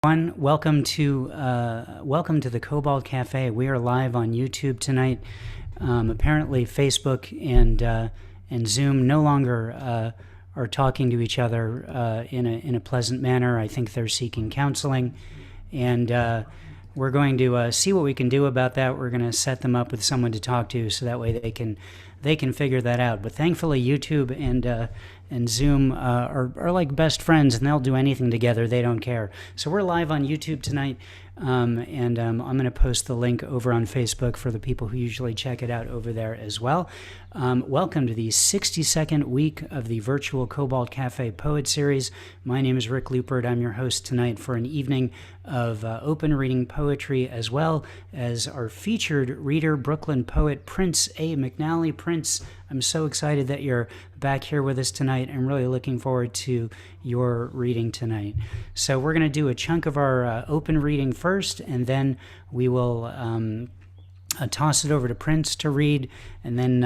Welcome to the Cobalt Cafe. We are live on YouTube tonight. Apparently, Facebook and Zoom no longer are talking to each other in a pleasant manner. I think they're seeking counseling, and we're going to see what we can do about that. We're going to set them up with someone to talk to, so that way they can figure that out. But thankfully, YouTube and Zoom are like best friends, and they'll do anything together. They don't care. So we're live on YouTube tonight, and I'm going to post the link over on Facebook for the people who usually check it out over there as well. Welcome to the 62nd week of the virtual Cobalt Cafe Poet Series. My name is Rick Lupert. I'm your host tonight for an evening of open reading poetry, as well as our featured reader, Brooklyn poet Prince A. McNalley. Prince, I'm so excited that you're back here with us tonight. I'm really looking forward to your reading tonight. So we're going to do a chunk of our open reading first, and then we will toss it over to Prince to read, and then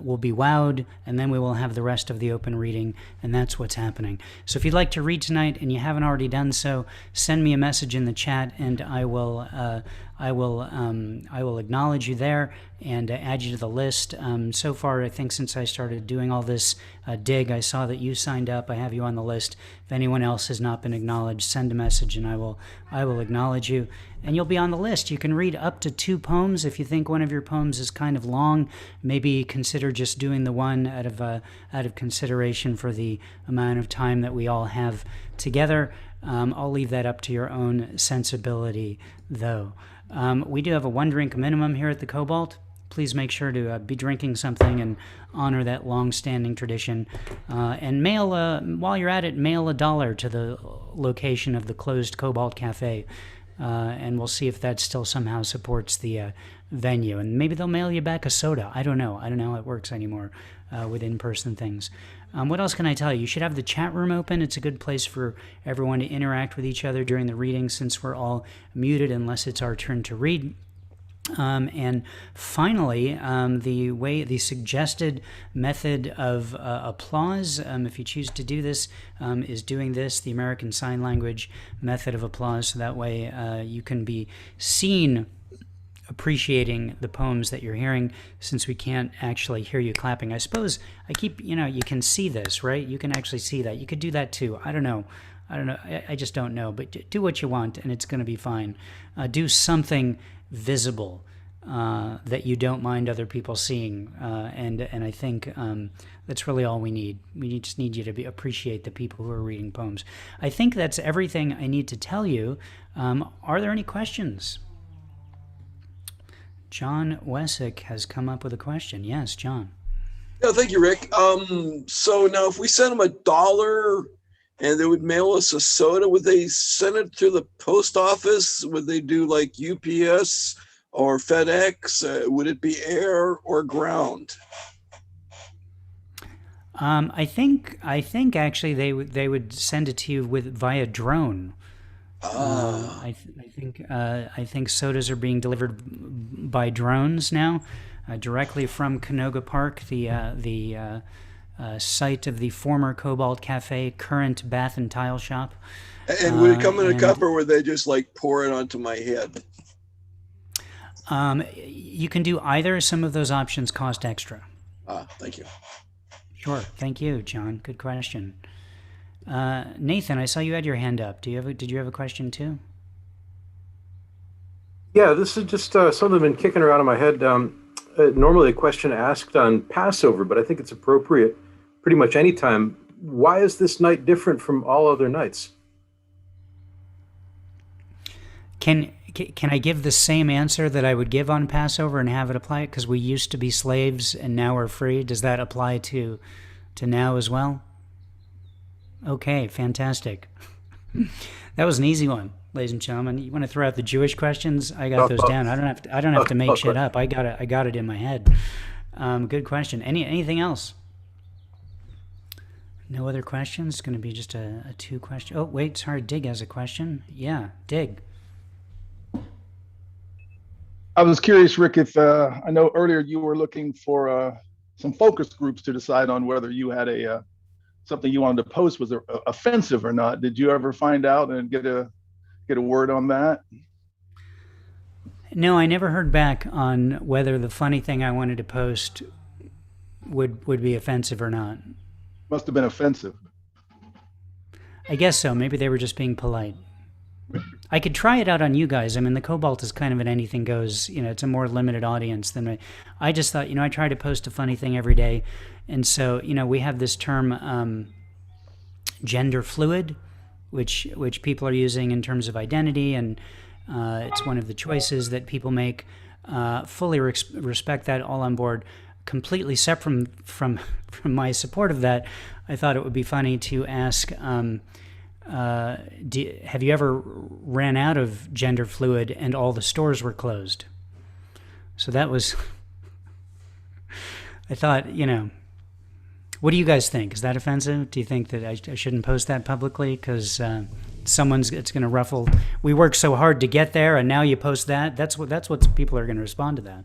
we'll be wowed, and then we will have the rest of the open reading, and that's what's happening. So if you'd like to read tonight and you haven't already done so, send me a message in the chat, and I will acknowledge you there and add you to the list. So far, I think since I started doing all this dig, I saw that you signed up. I have you on the list. If anyone else has not been acknowledged, send a message and I will acknowledge you, and you'll be on the list. You can read up to 2 poems. If you think one of your poems is kind of long, maybe consider just doing the one out of consideration for the amount of time that we all have together. I'll leave that up to your own sensibility, though. We do have a 1 drink minimum here at the Cobalt. Please make sure to be drinking something and honor that long-standing tradition. And mail, while you're at it, mail $1 to the location of the closed Cobalt Cafe. And we'll see if that still somehow supports the venue. And maybe they'll mail you back a soda. I don't know how it works anymore with in-person things. What else can I tell you? You should have the chat room open. It's a good place for everyone to interact with each other during the reading, since we're all muted unless it's our turn to read. And finally, the suggested method of applause, if you choose to do this, is doing this, the American Sign Language method of applause, so that way you can be seen appreciating the poems that you're hearing, since we can't actually hear you clapping. I suppose you can see this, right? You can actually see that. You could do that too. I don't know. I just don't know, but do what you want and it's going to be fine. Do something visible that you don't mind other people seeing, and I think that's really all we need. We just need you to appreciate the people who are reading poems. I think that's everything I need to tell you. Are there any questions? John Wessick has come up with a question. Yes, John. Yeah, thank you, Rick. So now if we send them $1 and they would mail us a soda, would they send it through the post office? Would they do like UPS or FedEx? Would it be air or ground? I think actually they would send it to you via drone. I think sodas are being delivered by drones now, directly from Canoga Park, the site of the former Cobalt Cafe, current bath and tile shop. And would it come in a cup, or would they just like pour it onto my head? You can do either. Some of those options cost extra. Thank you. Sure. Thank you, John. Good question. Nathan, I saw you had your hand up. Did you have a question too? Yeah, this is just something I've been kicking around in my head. Normally a question asked on Passover, but I think it's appropriate pretty much any time. Why is this night different from all other nights? Can I give the same answer that I would give on Passover and have it apply? Because we used to be slaves and now we're free. Does that apply to now as well? Okay, fantastic. That was an easy one, ladies and gentlemen. You want to throw out the Jewish questions? I got those down. I don't have to make shit up. I got it in my head. Good question. Anything else? No other questions? It's going to be just a two question. Oh, wait, sorry. Dig has a question. Yeah, Dig. I was curious, Rick, if I know earlier you were looking for some focus groups to decide on whether you had a something you wanted to post was offensive or not. Did you ever find out and get a word on that? No, I never heard back on whether the funny thing I wanted to post would be offensive or not. Must have been offensive. I guess so. Maybe they were just being polite. I could try it out on you guys. I mean, the Cobalt is kind of an anything goes, it's a more limited audience than I just thought, I try to post a funny thing every day. And so, we have this term gender fluid, which people are using in terms of identity. And it's one of the choices that people make. Fully respect that, all on board. Completely separate from my support of that, I thought it would be funny to ask, have you ever ran out of gender fluid and all the stores were closed? So that was, I thought, what do you guys think? Is that offensive? Do you think that I shouldn't post that publicly? Because it's going to ruffle. We worked so hard to get there, and now you post that. That's what people are going to respond to that.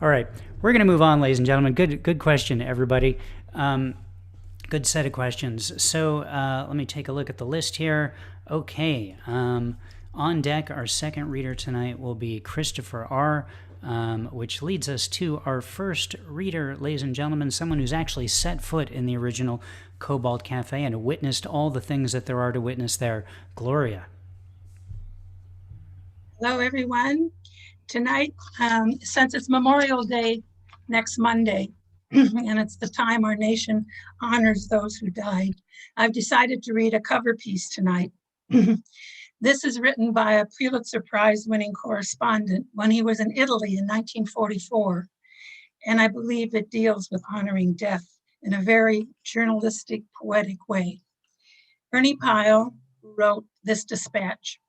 All right, we're going to move on, ladies and gentlemen. Good question, everybody. Good set of questions. So let me take a look at the list here. Okay, on deck, our second reader tonight will be Christopher R., which leads us to our first reader, ladies and gentlemen, someone who's actually set foot in the original Cobalt Cafe and witnessed all the things that there are to witness there. Gloria. Hello, everyone. Tonight, since it's Memorial Day next Monday, and it's the time our nation honors those who died, I've decided to read a cover piece tonight. This is written by a Pulitzer Prize-winning correspondent when he was in Italy in 1944, and I believe it deals with honoring death in a very journalistic, poetic way. Ernie Pyle wrote this dispatch.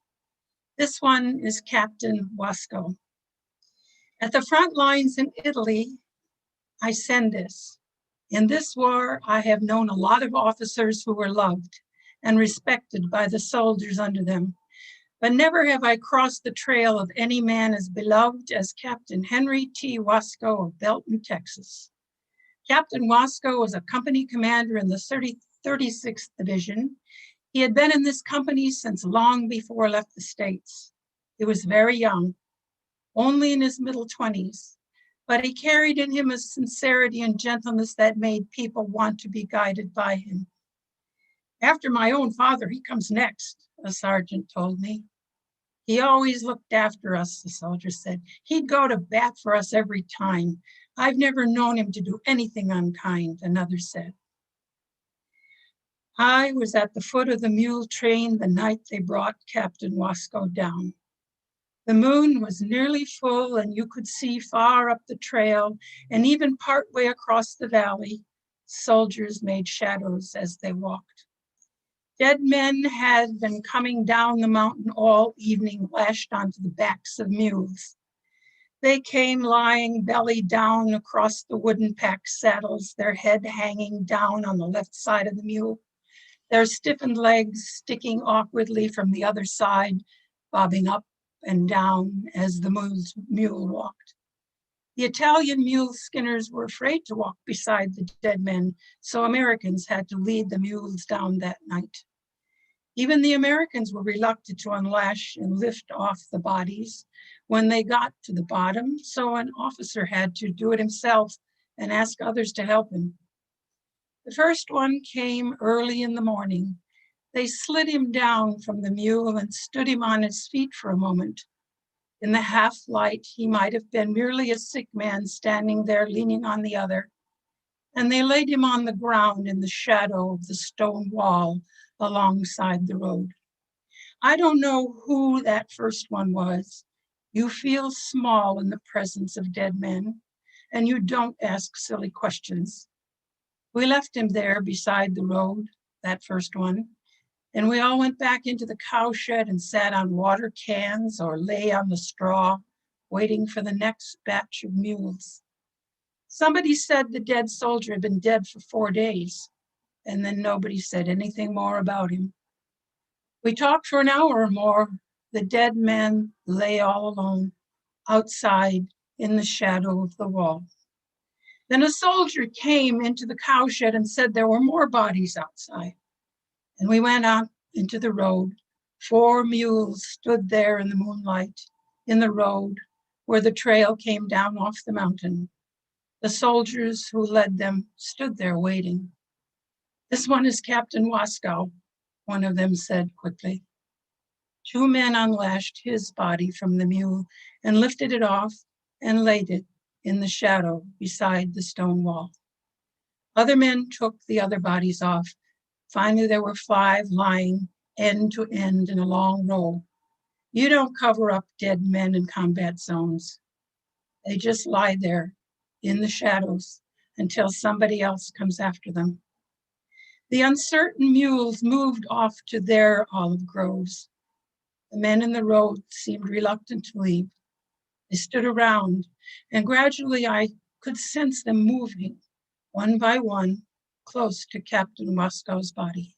This one is Captain Wasco. At the front lines in Italy, I send this. In this war, I have known a lot of officers who were loved and respected by the soldiers under them, but never have I crossed the trail of any man as beloved as Captain Henry T. Wasco of Belton, Texas. Captain Wasco was a company commander in the 36th Division. He had been in this company since long before left the States. He was very young, only in his middle 20s, but he carried in him a sincerity and gentleness that made people want to be guided by him. After my own father, he comes next, a sergeant told me. He always looked after us, the soldier said. He'd go to bat for us every time. I've never known him to do anything unkind, another said. I was at the foot of the mule train the night they brought Captain Wasco down. The moon was nearly full and you could see far up the trail, and even partway across the valley, soldiers made shadows as they walked. Dead men had been coming down the mountain all evening, lashed onto the backs of mules. They came lying belly down across the wooden pack saddles, their head hanging down on the left side of the mule, their stiffened legs sticking awkwardly from the other side, bobbing up and down as the mule walked. The Italian mule skinners were afraid to walk beside the dead men, so Americans had to lead the mules down that night. Even the Americans were reluctant to unlash and lift off the bodies when they got to the bottom, so an officer had to do it himself and ask others to help him. The first one came early in the morning. They slid him down from the mule and stood him on his feet for a moment. In the half light, he might have been merely a sick man standing there leaning on the other. And they laid him on the ground in the shadow of the stone wall alongside the road. I don't know who that first one was. You feel small in the presence of dead men, and you don't ask silly questions. We left him there beside the road, that first one. And we all went back into the cowshed and sat on water cans or lay on the straw, waiting for the next batch of mules. Somebody said the dead soldier had been dead for 4 days, and then nobody said anything more about him. We talked for an hour or more. The dead man lay all alone outside in the shadow of the wall. Then a soldier came into the cowshed and said there were more bodies outside. And we went out into the road. 4 mules stood there in the moonlight, in the road where the trail came down off the mountain. The soldiers who led them stood there waiting. "This one is Captain Waskow," one of them said quickly. 2 men unlashed his body from the mule and lifted it off and laid it in the shadow beside the stone wall. Other men took the other bodies off. Finally, there were 5 lying end to end in a long row. You don't cover up dead men in combat zones. They just lie there in the shadows until somebody else comes after them. The uncertain mules moved off to their olive groves. The men in the road seemed reluctant to leave. They stood around, and gradually I could sense them moving, one by one, close to Captain Waskow's body.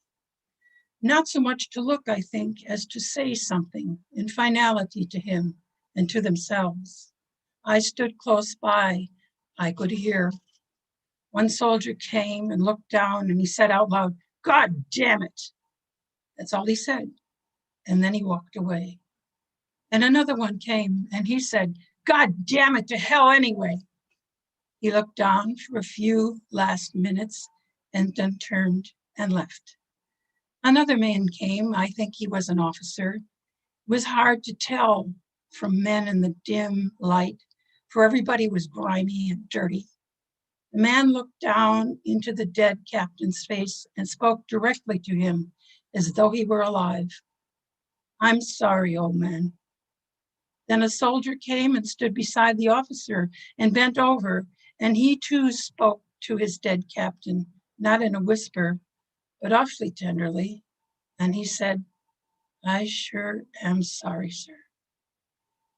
Not so much to look, I think, as to say something in finality to him and to themselves. I stood close by. I could hear. One soldier came and looked down, and he said out loud, "God damn it." That's all he said. And then he walked away. And another one came, and he said, "God damn it to hell anyway." He looked down for a few last minutes and then turned and left. Another man came. I think he was an officer. It was hard to tell from men in the dim light, for everybody was grimy and dirty. The man looked down into the dead captain's face and spoke directly to him as though he were alive. "I'm sorry, old man." Then a soldier came and stood beside the officer and bent over, and he too spoke to his dead captain, not in a whisper, but awfully tenderly. And he said, "I sure am sorry, sir."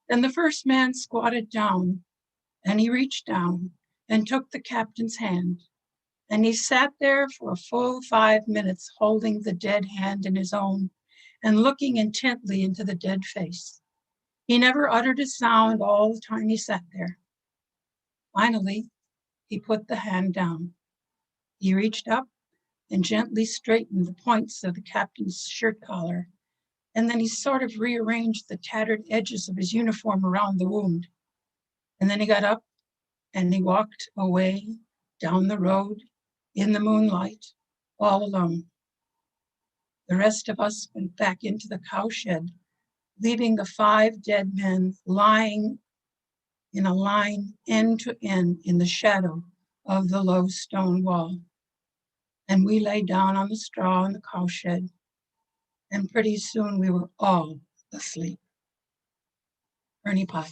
Then the first man squatted down, and he reached down and took the captain's hand. And he sat there for a full 5 minutes, holding the dead hand in his own and looking intently into the dead face. He never uttered a sound all the time he sat there. Finally, he put the hand down. He reached up and gently straightened the points of the captain's shirt collar, and then he sort of rearranged the tattered edges of his uniform around the wound. And then he got up and he walked away down the road in the moonlight, all alone. The rest of us went back into the cowshed, leaving the 5 dead men lying in a line end to end in the shadow of the low stone wall. And we lay down on the straw in the cowshed, and pretty soon we were all asleep. Ernie Pye.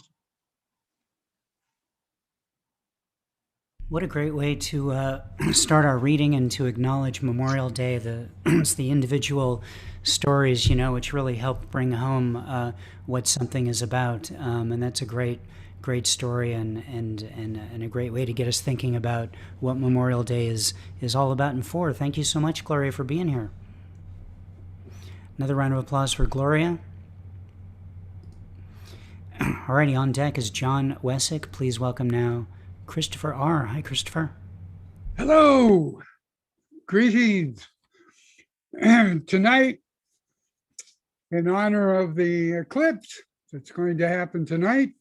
What a great way to start our reading and to acknowledge Memorial Day. It's the individual stories, which really help bring home what something is about, and that's a great story and a great way to get us thinking about what Memorial Day is all about and for. Thank you so much, Gloria, for being here. Another round of applause for Gloria. Alrighty, on deck is John Wessick. Please welcome now Christopher R. Hi, Christopher. Hello. Greetings. Tonight, in honor of the eclipse that's going to happen tonight,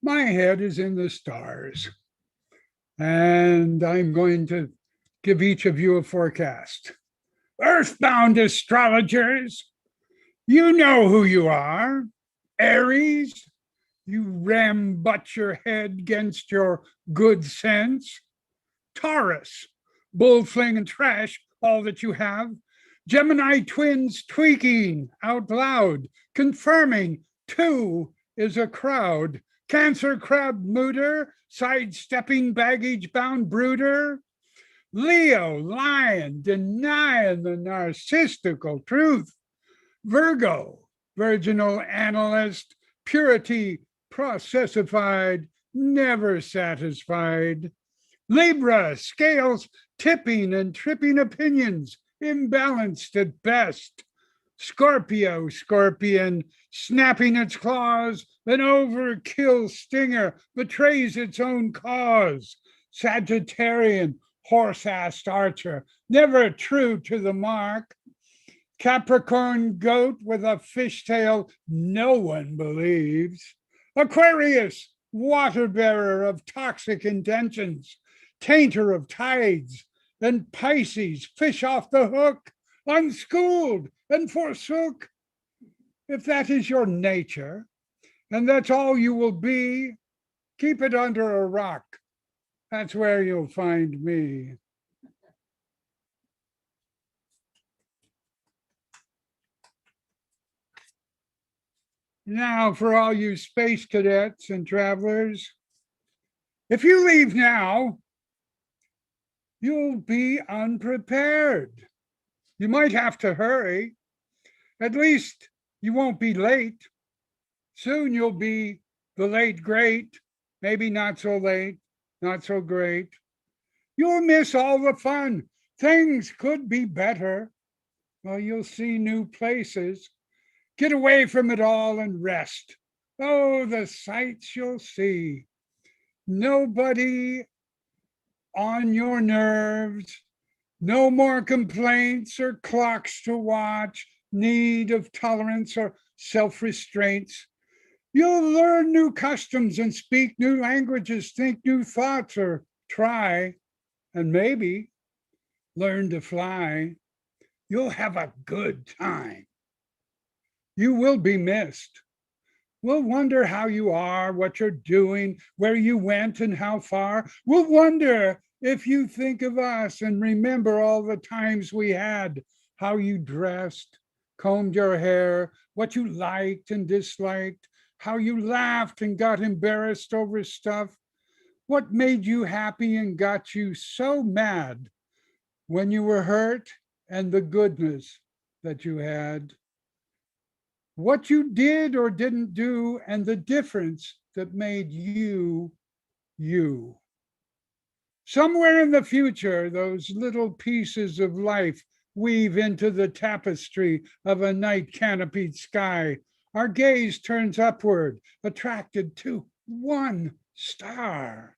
my head is in the stars. And I'm going to give each of you a forecast. Earthbound astrologers, you know who you are. Aries, you ram-butt your head against your good sense. Taurus, bull-fling and trash all that you have. Gemini twins tweaking out loud, confirming 2 is a crowd. Cancer crab mooter, sidestepping baggage-bound brooder. Leo, lion, denying the narcissistical truth. Virgo, virginal analyst, purity processified, never satisfied. Libra, scales tipping and tripping opinions, imbalanced at best. Scorpio, scorpion, snapping its claws, an overkill stinger betrays its own cause. Sagittarian, horse-assed archer, never true to the mark. Capricorn goat with a fishtail no one believes. Aquarius, water bearer of toxic intentions, tainter of tides. And Pisces, fish off the hook, unschooled and forsook. If that is your nature, and that's all you will be, keep it under a rock. That's where you'll find me. Now, for all you space cadets and travelers, if you leave now, you'll be unprepared. You might have to hurry. At least you won't be late. Soon you'll be the late great, maybe not so late, not so great. You'll miss all the fun. Things could be better. Well, you'll see new places. Get away from it all and rest. Oh, the sights you'll see. Nobody on your nerves. No more complaints or clocks to watch, need of tolerance or self-restraints. You'll learn new customs and speak new languages, think new thoughts, or try, and maybe learn to fly. You'll have a good time. You will be missed. We'll wonder how you are, what you're doing, where you went and how far. We'll wonder if you think of us and remember all the times we had, how you dressed, combed your hair, what you liked and disliked, how you laughed and got embarrassed over stuff, what made you happy and got you so mad when you were hurt, and the goodness that you had. What you did or didn't do, and the difference that made you, you. Somewhere in the future, those little pieces of life weave into the tapestry of a night canopied sky. Our gaze turns upward, attracted to one star.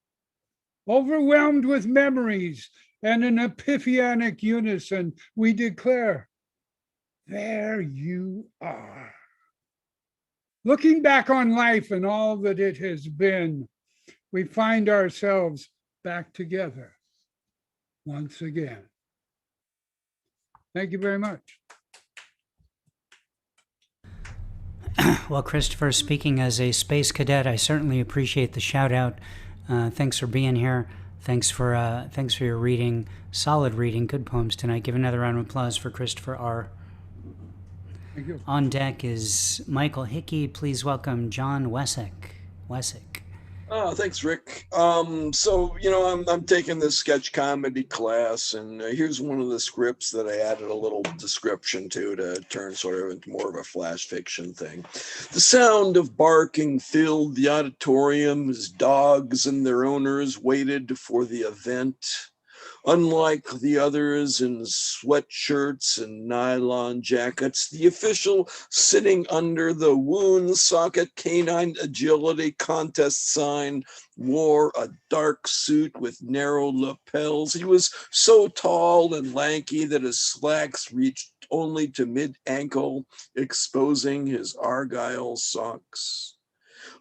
Overwhelmed with memories and in epiphanic unison, we declare, there you are. Looking back on life and all that it has been, we find ourselves back together once again. Thank you very much. Well, Christopher, speaking as a space cadet, I certainly appreciate the shout out. Thanks for being here. Thanks for your reading. Solid reading. Good poems tonight. Give another round of applause for Christopher R. Thank you. On deck is Michael Hickey. Please welcome John Wessick. Oh, thanks, Rick. So, I'm taking this sketch comedy class, and here's one of the scripts that I added a little description to turn sort of into more of a flash fiction thing. The sound of barking filled the auditorium as dogs and their owners waited for the event. Unlike the others in sweatshirts and nylon jackets, the official sitting under the wound socket canine agility contest sign wore a dark suit with narrow lapels. He was so tall and lanky that his slacks reached only to mid-ankle, exposing his argyle socks.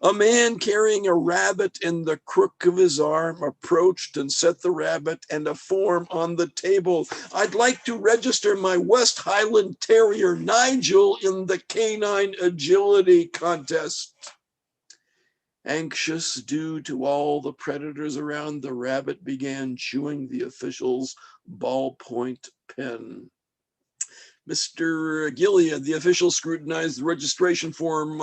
A man carrying a rabbit in the crook of his arm approached and set the rabbit and a form on the table. I'd like to register my West Highland Terrier, Nigel, in the canine agility contest. Anxious due to all the predators around, the rabbit began chewing the official's ballpoint pen. Mr. Gilead, the official, scrutinized the registration form.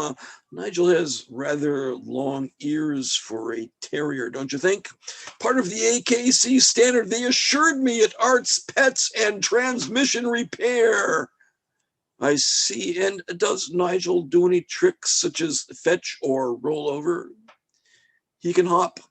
Nigel has rather long ears for a terrier, don't you think? Part of the AKC standard, they assured me, it arts, pets, and transmission repair. I see. And does Nigel do any tricks such as fetch or roll over? He can hop.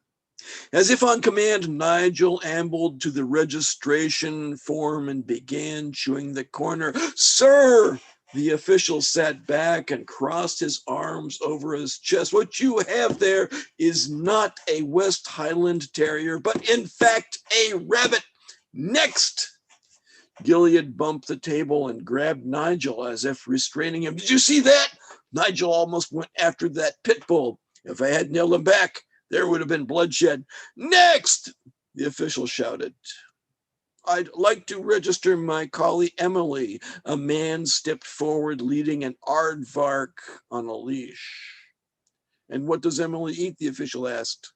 As if on command, Nigel ambled to the registration form and began chewing the corner. Sir, the official sat back and crossed his arms over his chest. What you have there is not a West Highland Terrier, but in fact a rabbit. Next! Gilead bumped the table and grabbed Nigel as if restraining him. Did you see that? Nigel almost went after that pit bull. If I had nailed him back, there would have been bloodshed. Next, the official shouted. I'd like to register my collie, Emily. A man stepped forward leading an aardvark on a leash. And what does Emily eat? The official asked.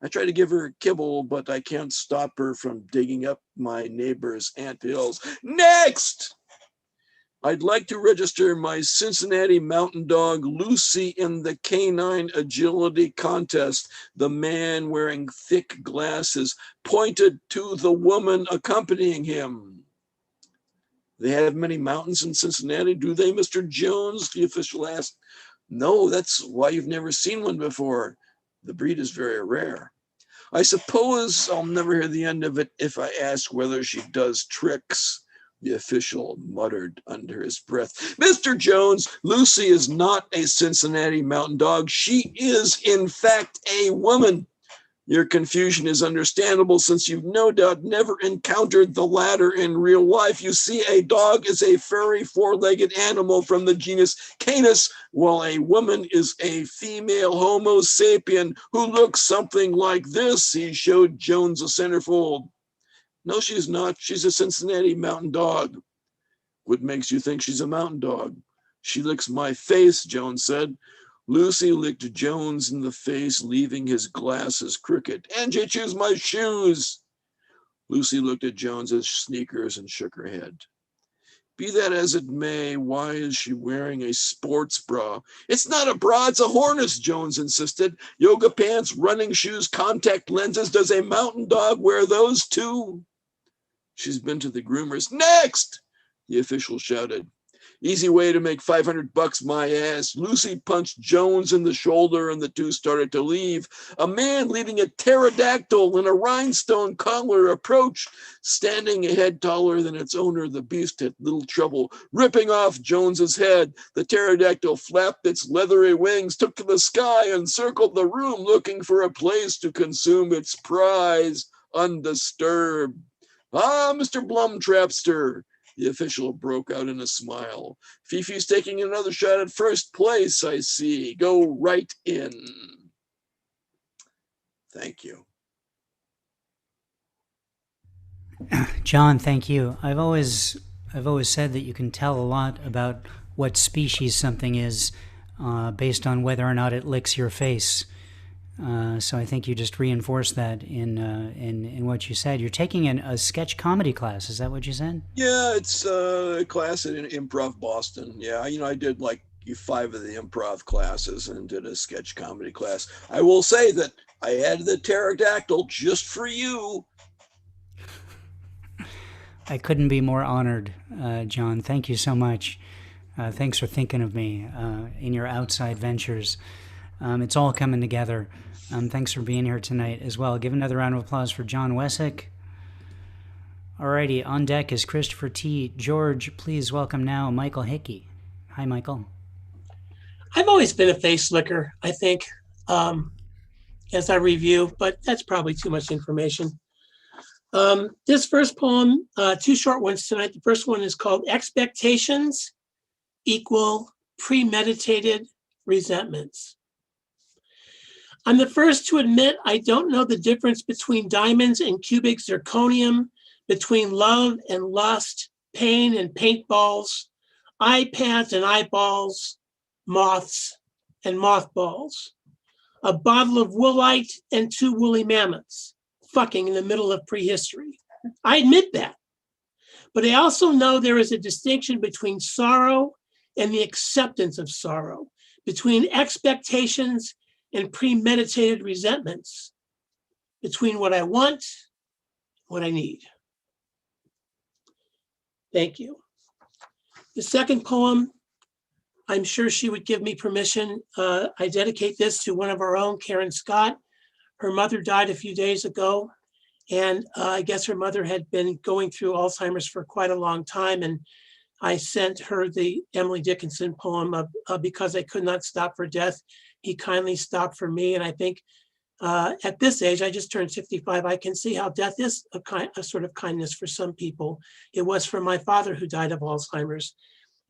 I try to give her kibble, but I can't stop her from digging up my neighbor's anthills. Next! I'd like to register my Cincinnati mountain dog, Lucy, in the canine agility contest. The man wearing thick glasses pointed to the woman accompanying him. They have many mountains in Cincinnati, do they, Mr. Jones? The official asked. No, that's why you've never seen one before. The breed is very rare. I suppose I'll never hear the end of it if I ask whether she does tricks. The official muttered under his breath. Mr. Jones, Lucy is not a Cincinnati mountain dog. She is, in fact, a woman. Your confusion is understandable since you've no doubt never encountered the latter in real life. You see, a dog is a furry four-legged animal from the genus Canis, while a woman is a female Homo sapien who looks something like this. He showed Jones a centerfold. No, she's not. She's a Cincinnati mountain dog. What makes you think she's a mountain dog? She licks my face, Jones said. Lucy licked Jones in the face, leaving his glasses crooked. And she chews my shoes. Lucy looked at Jones's sneakers and shook her head. Be that as it may, why is she wearing a sports bra? It's not a bra, it's a harness, Jones insisted. Yoga pants, running shoes, contact lenses. Does a mountain dog wear those too? She's been to the groomers. Next! The official shouted. Easy way to make $500 my ass. Lucy punched Jones in the shoulder and the two started to leave. A man leading a pterodactyl in a rhinestone collar approached. Standing a head taller than its owner, the beast had little trouble ripping off Jones's head. The pterodactyl flapped its leathery wings, took to the sky, and circled the room looking for a place to consume its prize undisturbed. Ah, Mr. Blumtrapster. The official broke out in a smile. Fifi's taking another shot at first place, I see. Go right in. Thank you. John, thank you. I've always said that you can tell a lot about what species something is based on whether or not it licks your face. So I think you just reinforced that in what you said. You're taking a sketch comedy class. Is that what you said? Yeah, it's a class at Improv Boston. Yeah, I did like 5 of the improv classes and did a sketch comedy class. I will say that I added the pterodactyl just for you. I couldn't be more honored, John. Thank you so much. Thanks for thinking of me in your outside ventures. It's all coming together. Thanks for being here tonight as well. Give another round of applause for John Wessick. Alrighty, on deck is Christopher T. George, please welcome now Michael Hickey. Hi, Michael. I've always been a face licker, I think, as I review, but that's probably too much information. This first poem, 2 short ones tonight. The first one is called Expectations Equal Premeditated Resentments. I'm the first to admit I don't know the difference between diamonds and cubic zirconium, between love and lust, pain and paintballs, iPads and eyeballs, moths and mothballs, a bottle of woolite and 2 woolly mammoths, fucking in the middle of prehistory. I admit that. But I also know there is a distinction between sorrow and the acceptance of sorrow, between expectations and premeditated resentments, between what I want, what I need. Thank you. The second poem, I'm sure she would give me permission. I dedicate this to one of our own, Karen Scott. Her mother died a few days ago, and I guess her mother had been going through Alzheimer's for quite a long time. And I sent her the Emily Dickinson poem of Because I Could Not Stop for Death. He kindly stopped for me. And I think at this age, I just turned 55, I can see how death is a sort of kindness for some people. It was for my father who died of Alzheimer's.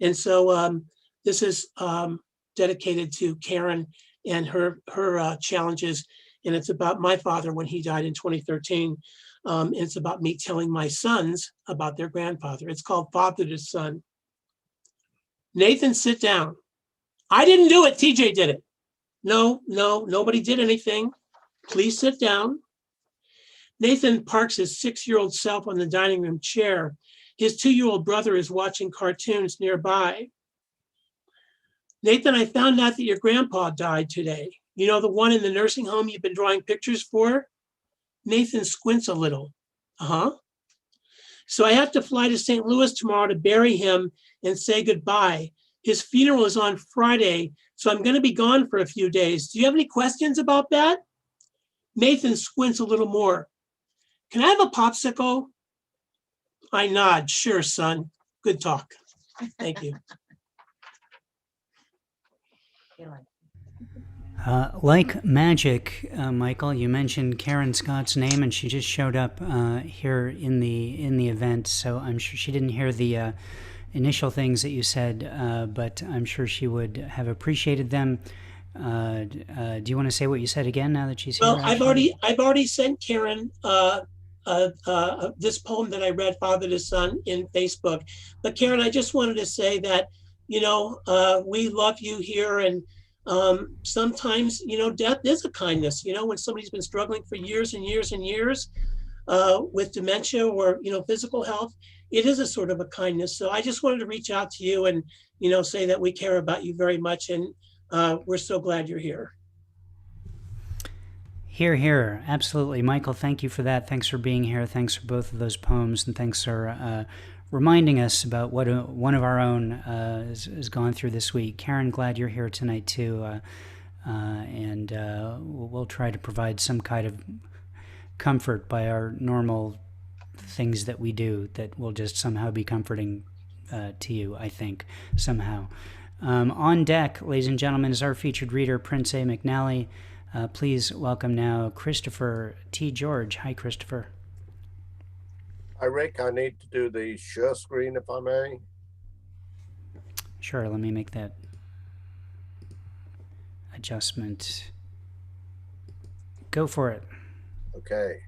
And so this is dedicated to Karen and her challenges. And it's about my father when he died in 2013. And it's about me telling my sons about their grandfather. It's called Father to Son. Nathan, sit down. I didn't do it, TJ did it. No, nobody did anything. Please sit down. Nathan parks his 6-year-old self on the dining room chair. His 2-year-old brother is watching cartoons nearby. Nathan, I found out that your grandpa died today. You know, the one in the nursing home you've been drawing pictures for? Nathan squints a little. So I have to fly to St. Louis tomorrow to bury him and say goodbye. His funeral is on Friday, so I'm going to be gone for a few days. Do you have any questions about that? Nathan squints a little more. Can I have a popsicle? I nod. Sure, son. Good talk. Thank you. Like magic, Michael, you mentioned Karen Scott's name, and she just showed up here in the event. So I'm sure she didn't hear the initial things that you said, but I'm sure she would have appreciated them. Do you want to say what you said again now that she's here? Well, I've already sent Karen this poem that I read, Father to Son, in Facebook. But Karen, I just wanted to say that, you know, we love you here, and sometimes, you know, death is a kindness. You know, when somebody's been struggling for years and years and years with dementia or, you know, physical health, it is a sort of a kindness. So I just wanted to reach out to you and, you know, say that we care about you very much, and we're so glad you're here. Here, here. Absolutely. Michael, thank you for that. Thanks for being here. Thanks for both of those poems. And thanks for reminding us about what one of our own has gone through this week. Karen, glad you're here tonight, too. And we'll try to provide some kind of comfort by our normal things that we do that will just somehow be comforting to you, I think, somehow. On deck, ladies and gentlemen, is our featured reader, Prince A. McNalley. Please welcome now Christopher T. George. Hi, Christopher. Hi, Rick. I need to do the share screen, if I may. Sure, let me make that adjustment. Go for it. Okay.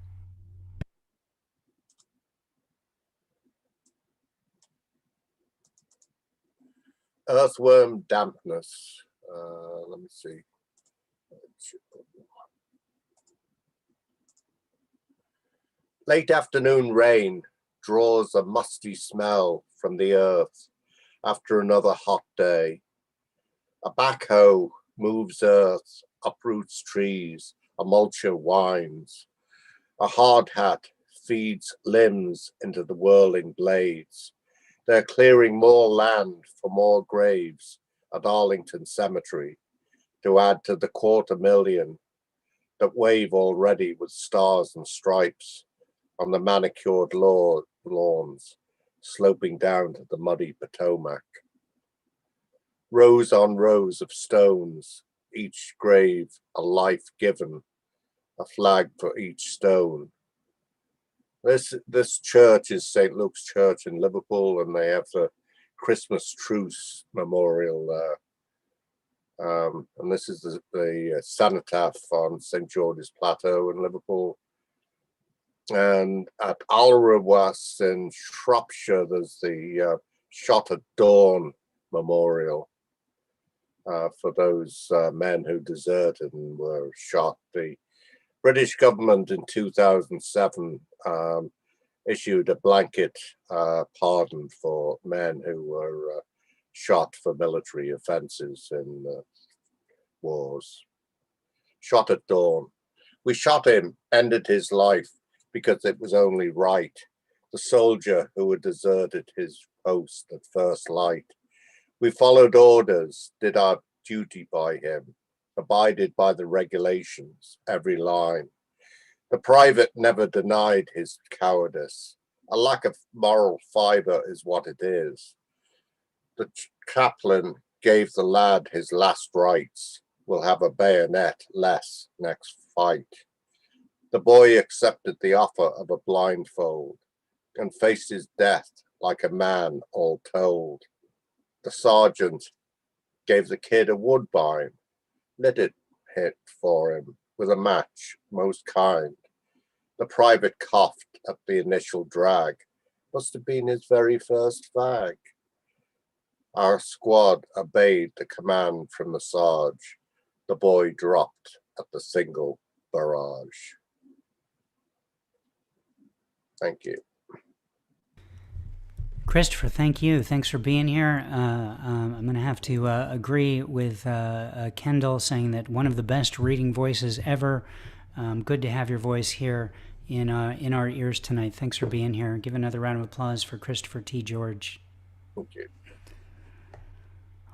Earthworm dampness. Let me see. Late afternoon rain draws a musty smell from the earth after another hot day. A backhoe moves earth, uproots trees, a mulcher whines. A hard hat feeds limbs into the whirling blades. They're clearing more land for more graves at Arlington Cemetery to add to the 250,000 that wave already with stars and stripes on the manicured lawns, sloping down to the muddy Potomac. Rows on rows of stones, each grave a life given, a flag for each stone. This church is St. Luke's Church in Liverpool, and they have the Christmas Truce Memorial there. And this is the cenotaph on St. George's Plateau in Liverpool. And at Alrewas in Shropshire, there's the Shot at Dawn Memorial for those men who deserted and were shot. The British government in 2007 issued a blanket pardon for men who were shot for military offenses in wars. Shot at dawn. We shot him, ended his life because it was only right. The soldier who had deserted his post at first light. We followed orders, did our duty by him, abided by the regulations, every line. The private never denied his cowardice. A lack of moral fiber is what it is. The chaplain gave the lad his last rites. Will have a bayonet less next fight. The boy accepted the offer of a blindfold and faced his death like a man all told. The sergeant gave the kid a woodbine, lit it hit for him with a match most kind. The private coughed at the initial drag, must have been his very first fag. Our squad obeyed the command from the sarge. The boy dropped at the single barrage. Thank you. Christopher, thank you. Thanks for being here. I'm going to have to agree with Kendall saying that one of the best reading voices ever. Good to have your voice here in our ears tonight. Thanks for being here. Give another round of applause for Christopher T. George. Thank you.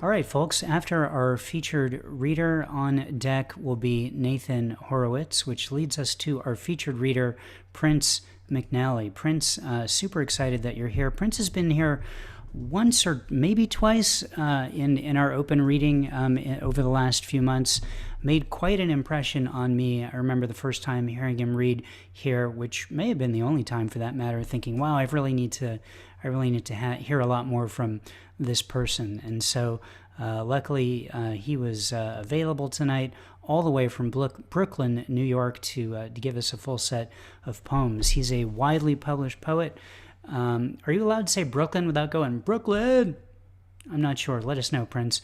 All right, folks, after our featured reader on deck will be Nathan Horowitz, which leads us to our featured reader, Prince McNalley. Prince, super excited that you're here. Prince has been here once or maybe twice in our open reading over the last few months. Made quite an impression on me. I remember the first time hearing him read here, which may have been the only time for that matter, thinking, wow, I really need to hear a lot more from this person. And so luckily he was available tonight all the way from Brooklyn, New York to give us a full set of poems. He's a widely published poet. Are you allowed to say Brooklyn without going, Brooklyn? I'm not sure. Let us know, Prince.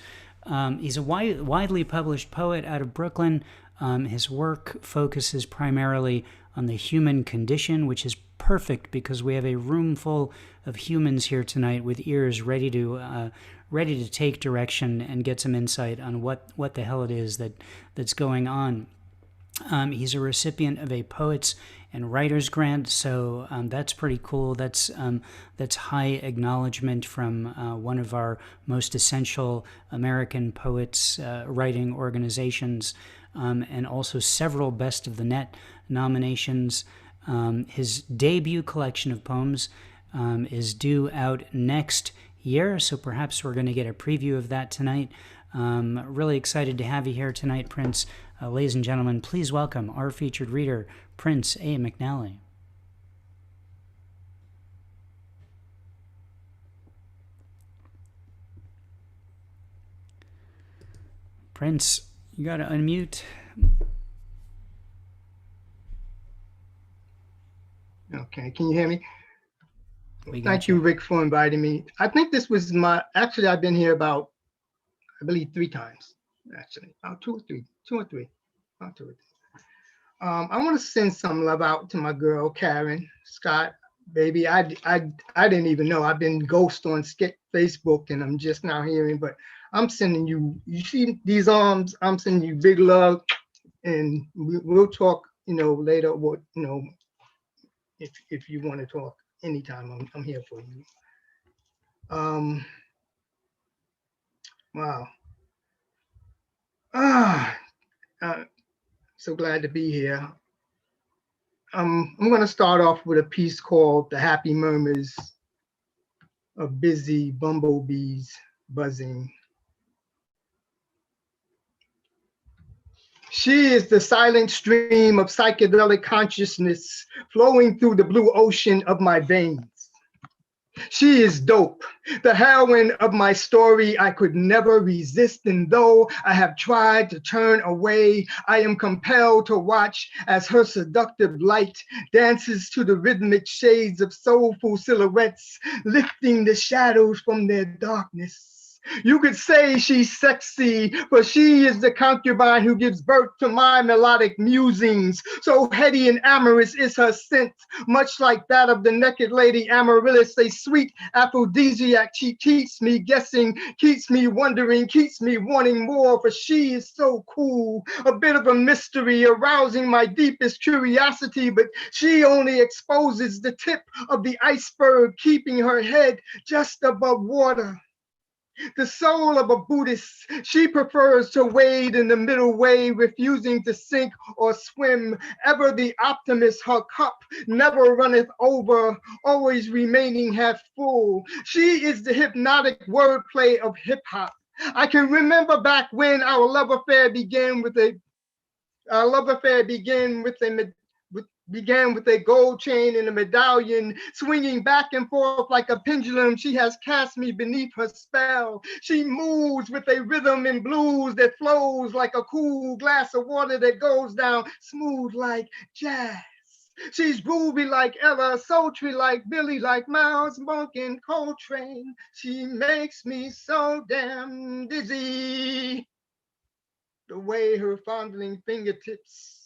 He's a widely published poet out of Brooklyn. His work focuses primarily on the human condition, which is perfect because we have a room full of humans here tonight with ears ready to take direction and get some insight on what the hell it is that's going on. He's a recipient of a Poets and Writers Grant, so that's pretty cool. That's high acknowledgement from one of our most essential American poets writing organizations, and also several Best of the Net nominations. His debut collection of poems is due out next year, so perhaps we're going to get a preview of that tonight. Really excited to have you here tonight, Prince. Ladies and gentlemen, please welcome our featured reader, Prince A. McNalley. Prince, you got to unmute. Okay, can you hear me? Thank you, Rick, for inviting me. I think this was actually, I've been here about, I believe, 3 times, actually, about two or three. I want to send some love out to my girl, Karen Scott. Baby, I didn't even know. I've been ghost on Facebook, and I'm just now hearing, but I'm sending you see these arms, I'm sending you big love, and we'll talk, later, what, if you want to talk anytime, I'm here for you. Wow. So glad to be here. I'm going to start off with a piece called The Happy Murmurs of Busy Bumblebees Buzzing. She is the silent stream of psychedelic consciousness flowing through the blue ocean of my veins. She is dope, the heroine of my story I could never resist, and though I have tried to turn away, I am compelled to watch as her seductive light dances to the rhythmic shades of soulful silhouettes, lifting the shadows from their darkness. You could say she's sexy, but she is the concubine who gives birth to my melodic musings. So heady and amorous is her scent, much like that of the naked lady Amaryllis, a sweet aphrodisiac. She keeps me guessing, keeps me wondering, keeps me wanting more, for she is so cool. A bit of a mystery, arousing my deepest curiosity, but she only exposes the tip of the iceberg, keeping her head just above water. The soul of a Buddhist, she prefers to wade in the middle way, refusing to sink or swim. Ever the optimist, her cup never runneth over, always remaining half full. She is the hypnotic wordplay of hip hop. I can remember back when our love affair began with a began with a gold chain and a medallion, swinging back and forth like a pendulum. She has cast me beneath her spell. She moves with a rhythm and blues that flows like a cool glass of water that goes down smooth like jazz. She's groovy like Ella, sultry like Billy, like Miles, Monk, and Coltrane. She makes me so damn dizzy. The way her fondling fingertips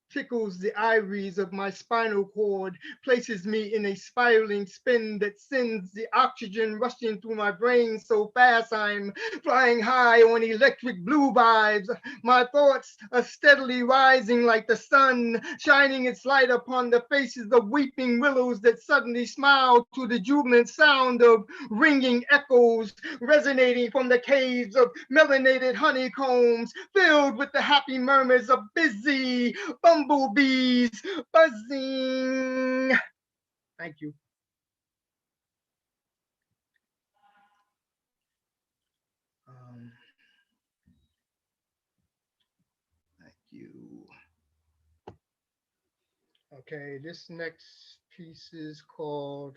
tickles the ivories of my spinal cord, places me in a spiraling spin that sends the oxygen rushing through my brain so fast I'm flying high on electric blue vibes. My thoughts are steadily rising like the sun, shining its light upon the faces of weeping willows that suddenly smile to the jubilant sound of ringing echoes resonating from the caves of melanated honeycombs, filled with the happy murmurs of busy bumblebees buzzing. Thank you. Thank you. Okay, this next piece is called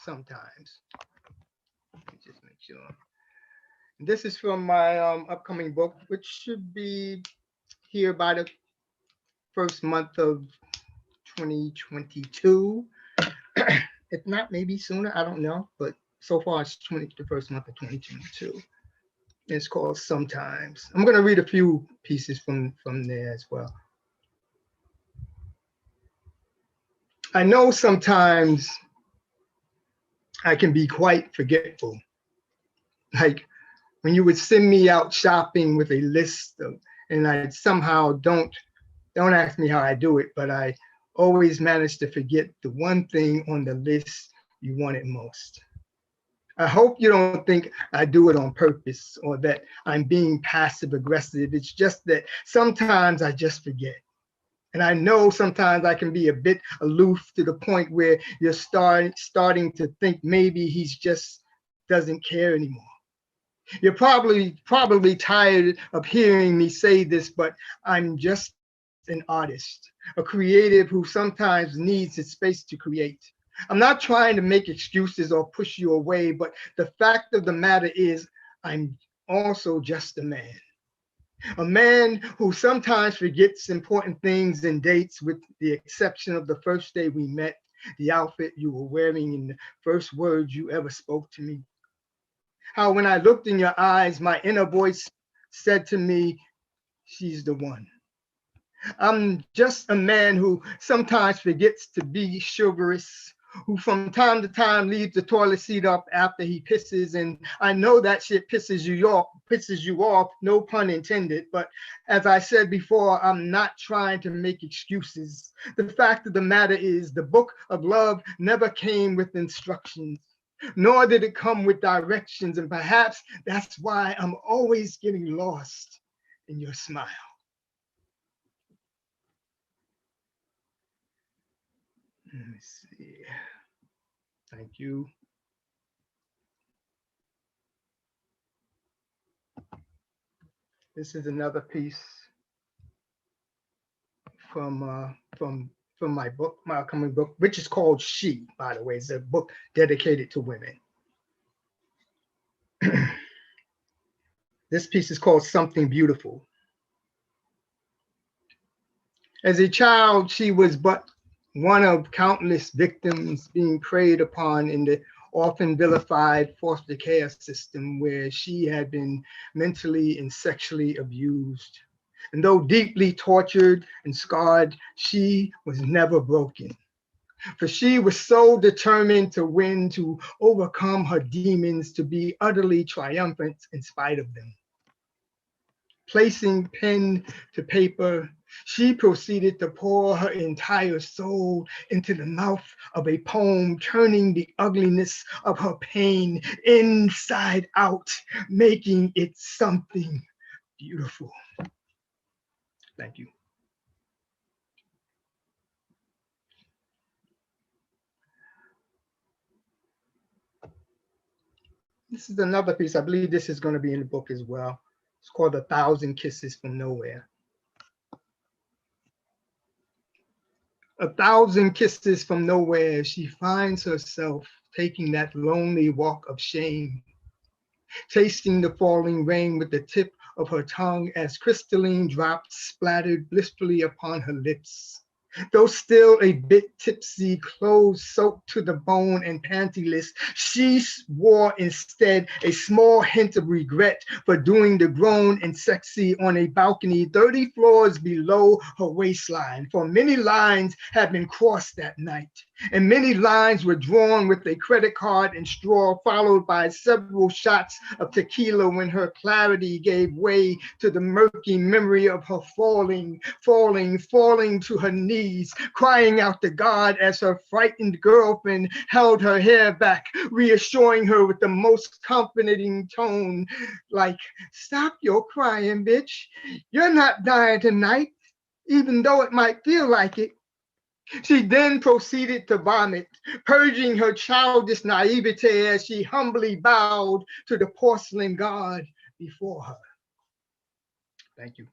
Sometimes. Let me just make sure. This is from my upcoming book, which should be here by the first month of 2022. If not, maybe sooner, I don't know. But so far, it's the first month of 2022. It's called Sometimes. I'm going to read a few pieces from there as well. I know sometimes I can be quite forgetful. Like when you would send me out shopping with a list of, and I somehow don't ask me how I do it, but I always manage to forget the one thing on the list you wanted most. I hope you don't think I do it on purpose or that I'm being passive aggressive. It's just that sometimes I just forget. And I know sometimes I can be a bit aloof to the point where you're starting to think maybe he's just doesn't care anymore. You're probably tired of hearing me say this, but I'm just an artist, a creative who sometimes needs his space to create. I'm not trying to make excuses or push you away, but the fact of the matter is I'm also just a man who sometimes forgets important things and dates, with the exception of the first day we met, the outfit you were wearing, and the first words you ever spoke to me. How when I looked in your eyes, my inner voice said to me, she's the one. I'm just a man who sometimes forgets to be chivalrous, who from time to time leaves the toilet seat up after he pisses. And I know that shit pisses you off, no pun intended. But as I said before, I'm not trying to make excuses. The fact of the matter is the book of love never came with instructions, nor did it come with directions. And perhaps that's why I'm always getting lost in your smile. Let me see. Thank you. This is another piece from my book, my upcoming book, which is called She, by the way. It's a book dedicated to women. This piece is called Something Beautiful. As a child, she was but one of countless victims being preyed upon in the often vilified foster care system where she had been mentally and sexually abused. And though deeply tortured and scarred, she was never broken. For she was so determined to win, to overcome her demons, to be utterly triumphant in spite of them. Placing pen to paper, she proceeded to pour her entire soul into the mouth of a poem, turning the ugliness of her pain inside out, making it something beautiful. Thank you. This is another piece. I believe this is going to be in the book as well. It's called A Thousand Kisses from Nowhere. A thousand kisses from nowhere, she finds herself taking that lonely walk of shame, tasting the falling rain with the tip of her tongue as crystalline drops splattered blissfully upon her lips. Though still a bit tipsy, clothes soaked to the bone and pantyless, she wore instead a small hint of regret for doing the grown and sexy on a balcony 30 floors below her waistline. For many lines had been crossed that night, and many lines were drawn with a credit card and straw, followed by several shots of tequila when her clarity gave way to the murky memory of her falling to her knees, crying out to God as her frightened girlfriend held her hair back, reassuring her with the most comforting tone, like, "Stop your crying, bitch. You're not dying tonight, even though it might feel like it." She then proceeded to vomit, purging her childish naivete as she humbly bowed to the porcelain god before her. Thank you.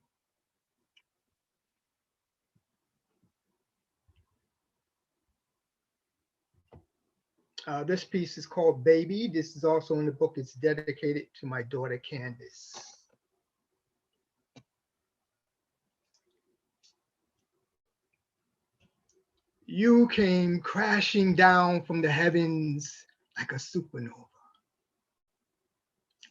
This piece is called Baby. This is also in the book. It's dedicated to my daughter, Candace. You came crashing down from the heavens like a supernova,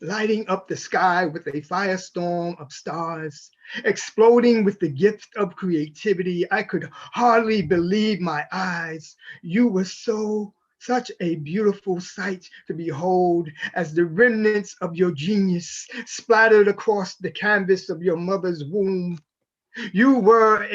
lighting up the sky with a firestorm of stars, exploding with the gift of creativity. I could hardly believe my eyes. You were such a beautiful sight to behold as the remnants of your genius splattered across the canvas of your mother's womb. You were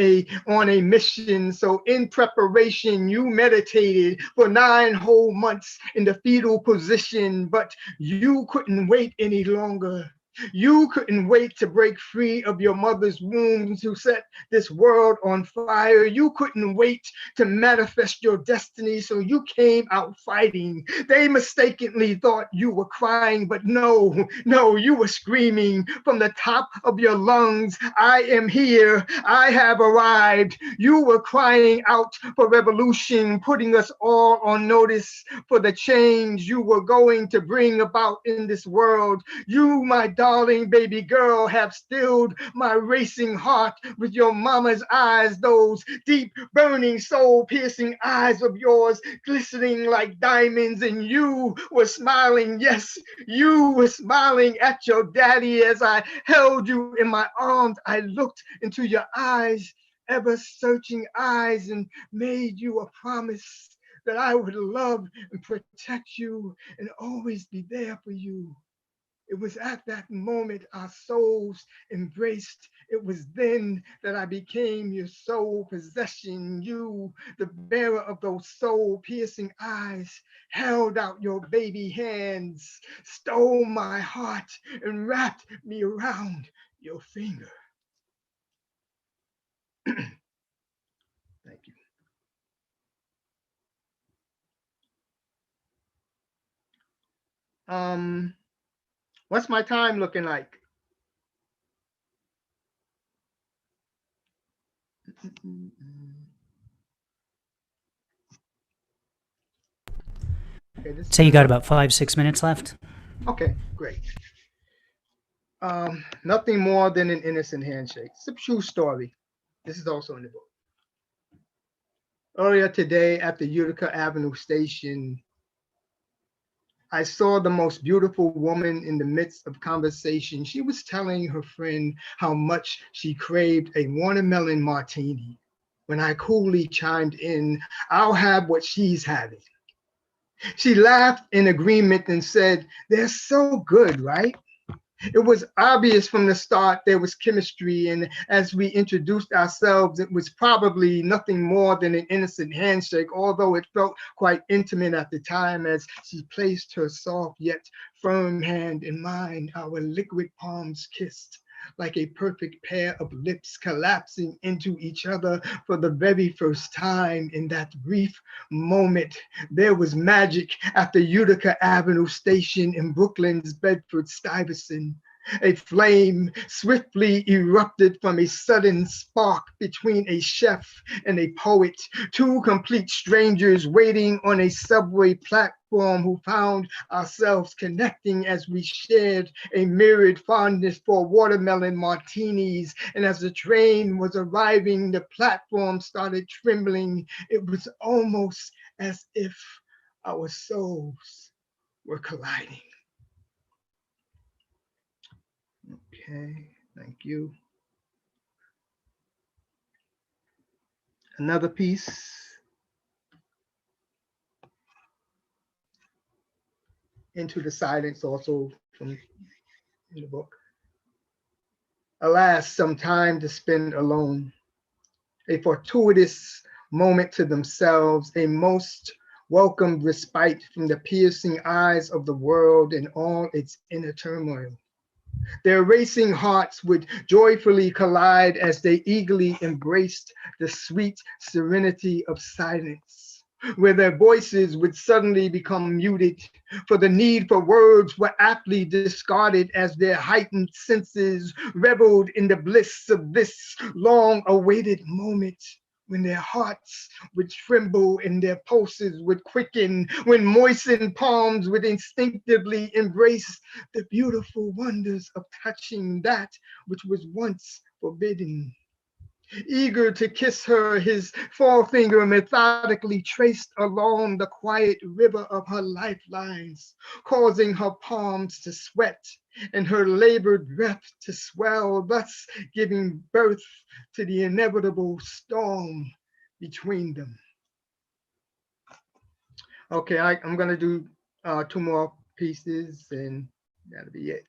on a mission, so in preparation, you meditated for 9 whole months in the fetal position, but you couldn't wait any longer. You couldn't wait to break free of your mother's womb to set this world on fire. You couldn't wait to manifest your destiny, so you came out fighting. They mistakenly thought you were crying, but no, you were screaming from the top of your lungs, "I am here, I have arrived." You were crying out for revolution, putting us all on notice for the change you were going to bring about in this world. You, my darling baby girl, have stilled my racing heart with your mama's eyes, those deep, burning, soul-piercing eyes of yours, glistening like diamonds, and you were smiling. Yes, you were smiling at your daddy. As I held you in my arms, I looked into your eyes, ever-searching eyes, and made you a promise that I would love and protect you and always be there for you. It was at that moment our souls embraced. It was then that I became your sole possession. You, the bearer of those soul-piercing eyes, held out your baby hands, stole my heart, and wrapped me around your finger. Thank you. What's my time looking like? Okay, So you got about 5-6 minutes left. Okay, great. Nothing more than an innocent handshake. It's a true story. This is also in the book. Earlier today at the Utica Avenue station, I saw the most beautiful woman in the midst of conversation. She was telling her friend how much she craved a watermelon martini. When I coolly chimed in, I'll have what she's having. She laughed in agreement and said, they're so good, right? It was obvious from the start there was chemistry, and as we introduced ourselves, it was probably nothing more than an innocent handshake, although it felt quite intimate at the time as she placed her soft yet firm hand in mine. Our liquid palms kissed like a perfect pair of lips collapsing into each other for the very first time. In that brief moment, there was magic at the Utica Avenue station in Brooklyn's Bedford-Stuyvesant. A flame swiftly erupted from a sudden spark between a chef and a poet, two complete strangers waiting on a subway platform who found ourselves connecting as we shared a mirrored fondness for watermelon martinis. And as the train was arriving, the platform started trembling. It was almost as if our souls were colliding. Okay, thank you. Another piece. Into the Silence, also from the book. Alas, some time to spend alone. A fortuitous moment to themselves, a most welcome respite from the piercing eyes of the world and all its inner turmoil. Their racing hearts would joyfully collide as they eagerly embraced the sweet serenity of silence, where their voices would suddenly become muted, for the need for words were aptly discarded as their heightened senses reveled in the bliss of this long-awaited moment. When their hearts would tremble and their pulses would quicken, when moistened palms would instinctively embrace the beautiful wonders of touching that which was once forbidden. Eager to kiss her, his forefinger methodically traced along the quiet river of her lifelines, causing her palms to sweat and her labored breath to swell, thus giving birth to the inevitable storm between them. Okay, I'm gonna do two more pieces and that'll be it.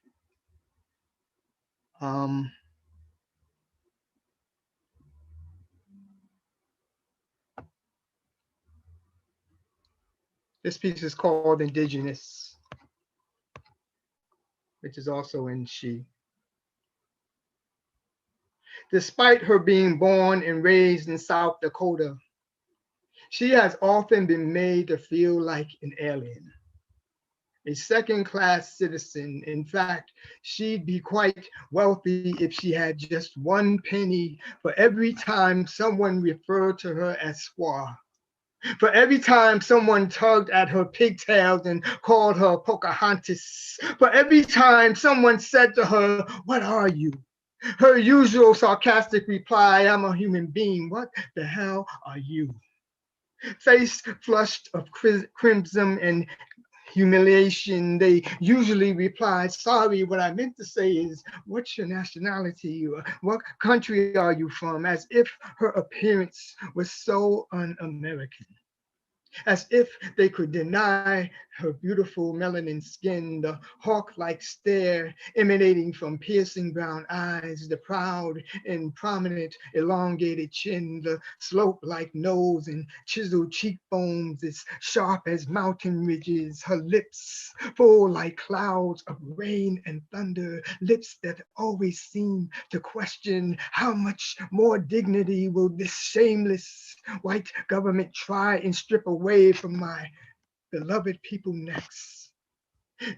This piece is called Indigenous, which is also in she. Despite her being born and raised in South Dakota, she has often been made to feel like an alien, a second-class citizen. In fact, she'd be quite wealthy if she had just 1 penny for every time someone referred to her as squaw. For every time someone tugged at her pigtails and called her Pocahontas. For every time someone said to her, "What are you?" Her usual sarcastic reply, "I'm a human being. What the hell are you?" Face flushed of crimson and humiliation, they usually reply, "Sorry, what I meant to say is, what's your nationality? What country are you from?" As if her appearance was so un-American. As if they could deny her beautiful melanin skin, the hawk-like stare emanating from piercing brown eyes, the proud and prominent elongated chin, the slope-like nose and chiseled cheekbones as sharp as mountain ridges, her lips full like clouds of rain and thunder, lips that always seem to question how much more dignity will this shameless white government try and strip away from my beloved people next.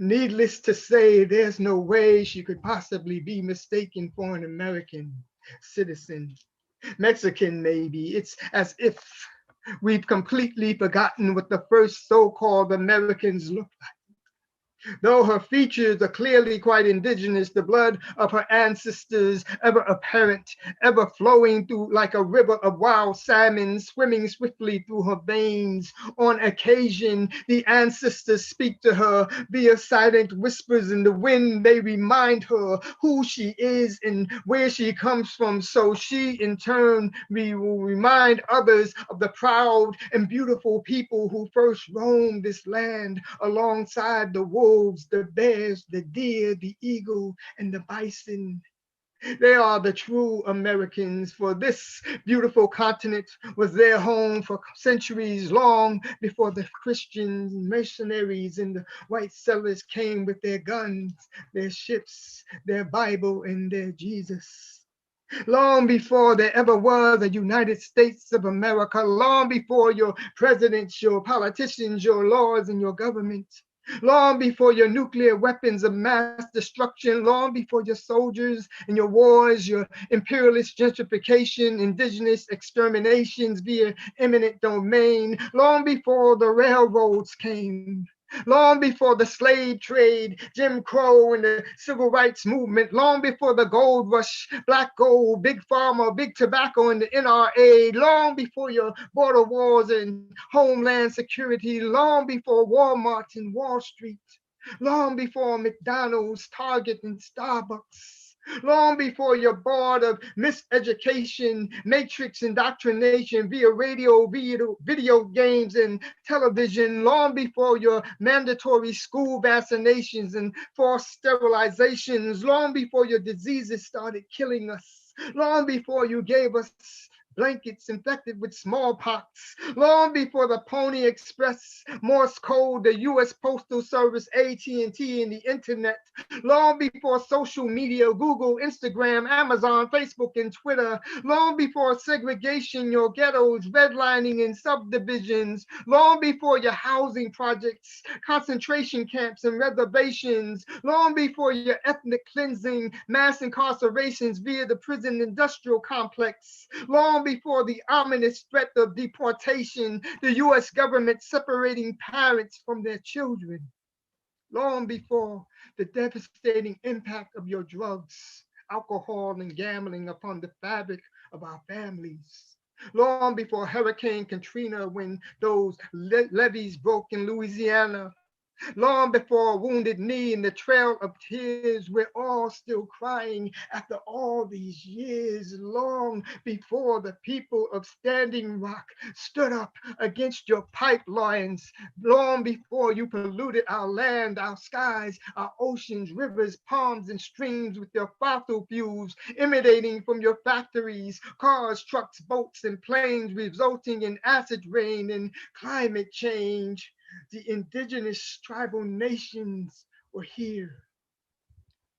Needless to say, there's no way she could possibly be mistaken for an American citizen. Mexican, maybe. It's as if we've completely forgotten what the first so-called Americans looked like. Though her features are clearly quite indigenous, the blood of her ancestors ever apparent, ever flowing through like a river of wild salmon, swimming swiftly through her veins. On occasion, the ancestors speak to her via silent whispers in the wind. They remind her who she is and where she comes from, so she in turn will remind others of the proud and beautiful people who first roamed this land alongside the wolves, the bears, the deer, the eagle, and the bison. They are the true Americans, for this beautiful continent was their home for centuries, long before the Christians, mercenaries, and the white settlers came with their guns, their ships, their Bible, and their Jesus. Long before there ever was a United States of America, long before your presidents, your politicians, your laws, and your government, long before your nuclear weapons of mass destruction, long before your soldiers and your wars, your imperialist gentrification, indigenous exterminations via eminent domain, long before the railroads came, long before the slave trade, Jim Crow, and the civil rights movement, long before the gold rush, black gold, big pharma, big tobacco, and the NRA, long before your border wars and homeland security, long before Walmart and Wall Street, long before McDonald's, Target, and Starbucks. Long before you're bored of miseducation, matrix indoctrination via radio, video games, and television, long before your mandatory school vaccinations and forced sterilizations, long before your diseases started killing us, long before you gave us blankets infected with smallpox, long before the Pony Express, Morse code, the U.S. Postal Service, AT&T, and the internet, long before social media, Google, Instagram, Amazon, Facebook, and Twitter, long before segregation, your ghettos, redlining, and subdivisions, long before your housing projects, concentration camps, and reservations, long before your ethnic cleansing, mass incarcerations via the prison industrial complex, long before the ominous threat of deportation, the US government separating parents from their children, long before the devastating impact of your drugs, alcohol, and gambling upon the fabric of our families, long before Hurricane Katrina, when those levees broke in Louisiana, long before Wounded Knee and the Trail of Tears, we're all still crying after all these years, long before the people of Standing Rock stood up against your pipelines, long before you polluted our land, our skies, our oceans, rivers, ponds, and streams with your fossil fuels emanating from your factories, cars, trucks, boats, and planes, resulting in acid rain and climate change. The indigenous tribal nations were here,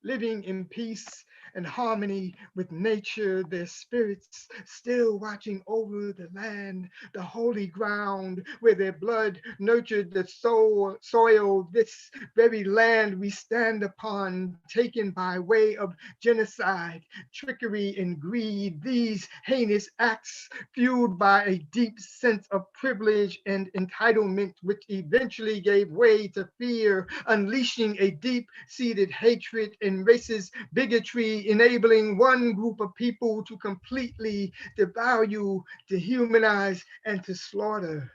living in peace and harmony with nature, their spirits still watching over the land, the holy ground where their blood nurtured the soil, this very land we stand upon, taken by way of genocide, trickery, and greed. These heinous acts fueled by a deep sense of privilege and entitlement, which eventually gave way to fear, unleashing a deep-seated hatred and racist bigotry, enabling one group of people to completely devalue, dehumanize, and to slaughter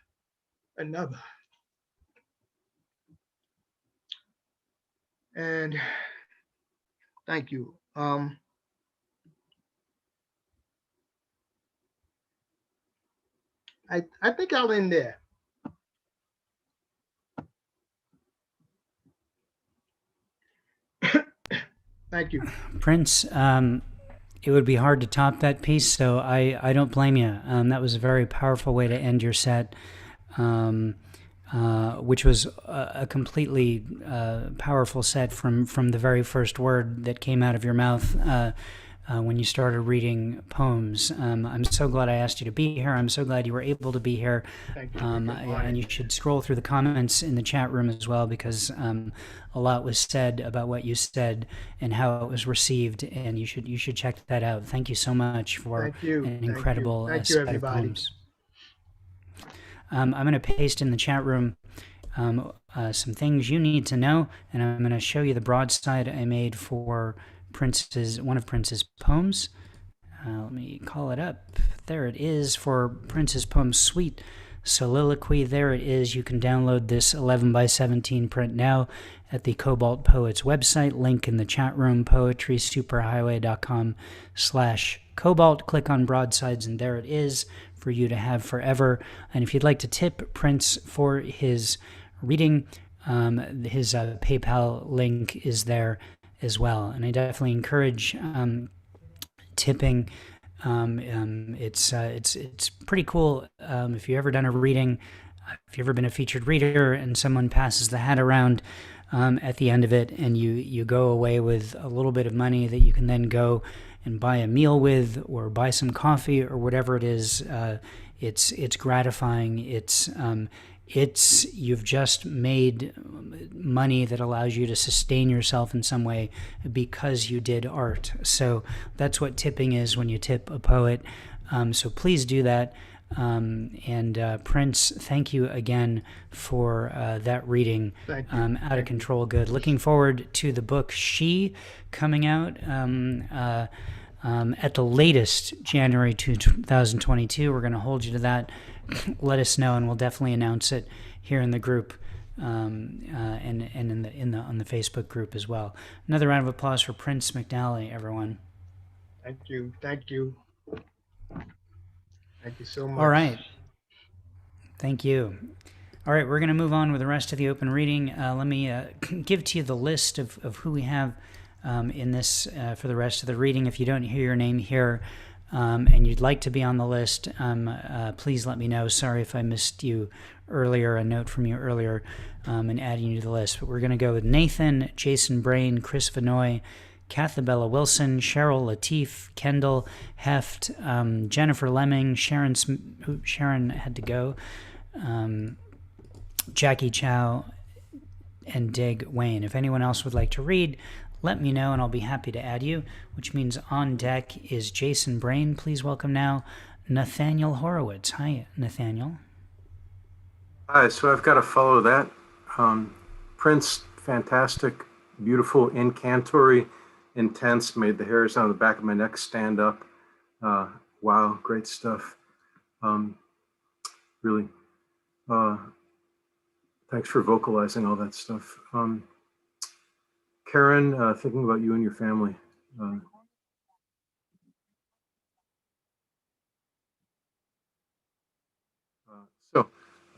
another. And thank you. I think I'll end there. Thank you. Prince, it would be hard to top that piece, so I don't blame you. That was a very powerful way to end your set, which was a completely powerful set from the very first word that came out of your mouth when you started reading poems. I'm so glad I asked you to be here. I'm so glad you were able to be here. Thank you. And you should scroll through the comments in the chat room as well, because a lot was said about what you said and how it was received, and you should check that out. Thank you so much for an incredible Thank you, set of everybody. poems. I'm going to paste in the chat room some things you need to know, and I'm going to show you the broadside I made for one of Prince's poems. Let me call it up. There it is for Prince's poem Sweet Soliloquy. There it is. You can download this 11 by 17 print now at the Cobalt Poets website. Link in the chat room, poetrysuperhighway.com/cobalt. Click on broadsides, and there it is for you to have forever. And if you'd like to tip Prince for his reading, his PayPal link is there as well. And I definitely encourage tipping. It's pretty cool. If you've ever done a reading, if you've ever been a featured reader and someone passes the hat around at the end of it, and you go away with a little bit of money that you can then go and buy a meal with, or buy some coffee, or whatever it is, it's gratifying. You've just made money that allows you to sustain yourself in some way because you did art. So that's what tipping is when you tip a poet. So please do that. And Prince, thank you again for that reading. Thank you. Out of Control Good. Looking forward to the book She coming out at the latest January 2022. We're going to hold you to that. Let us know, and we'll definitely announce it here in the group, and on the Facebook group as well. Another round of applause for Prince McNalley, everyone. Thank you. Thank you. Thank you so much. All right. Thank you. All right, we're going to move on with the rest of the open reading. Let me give to you the list of who we have in this for the rest of the reading. If you don't hear your name here, and you'd like to be on the list, please let me know. Sorry if I missed you earlier, a note from you earlier, and adding you to the list. But we're going to go with Nathan, Jason Brain, Chris Vanoy, Kathabella Wilson, Cheryl Latif, Kendall Heft, Jennifer Lemming, Sharon had to go, Jackie Chow, and Dig Wayne. If anyone else would like to read, let me know, and I'll be happy to add you, which means on deck is Jason Brain. Please welcome now Nathaniel Horowitz. Hi, Nathaniel. Hi, so I've got to follow that. Prince, fantastic, beautiful, incantory, intense, made the hairs on the back of my neck stand up. Wow, great stuff. Really, thanks for vocalizing all that stuff. Karen, thinking about you and your family.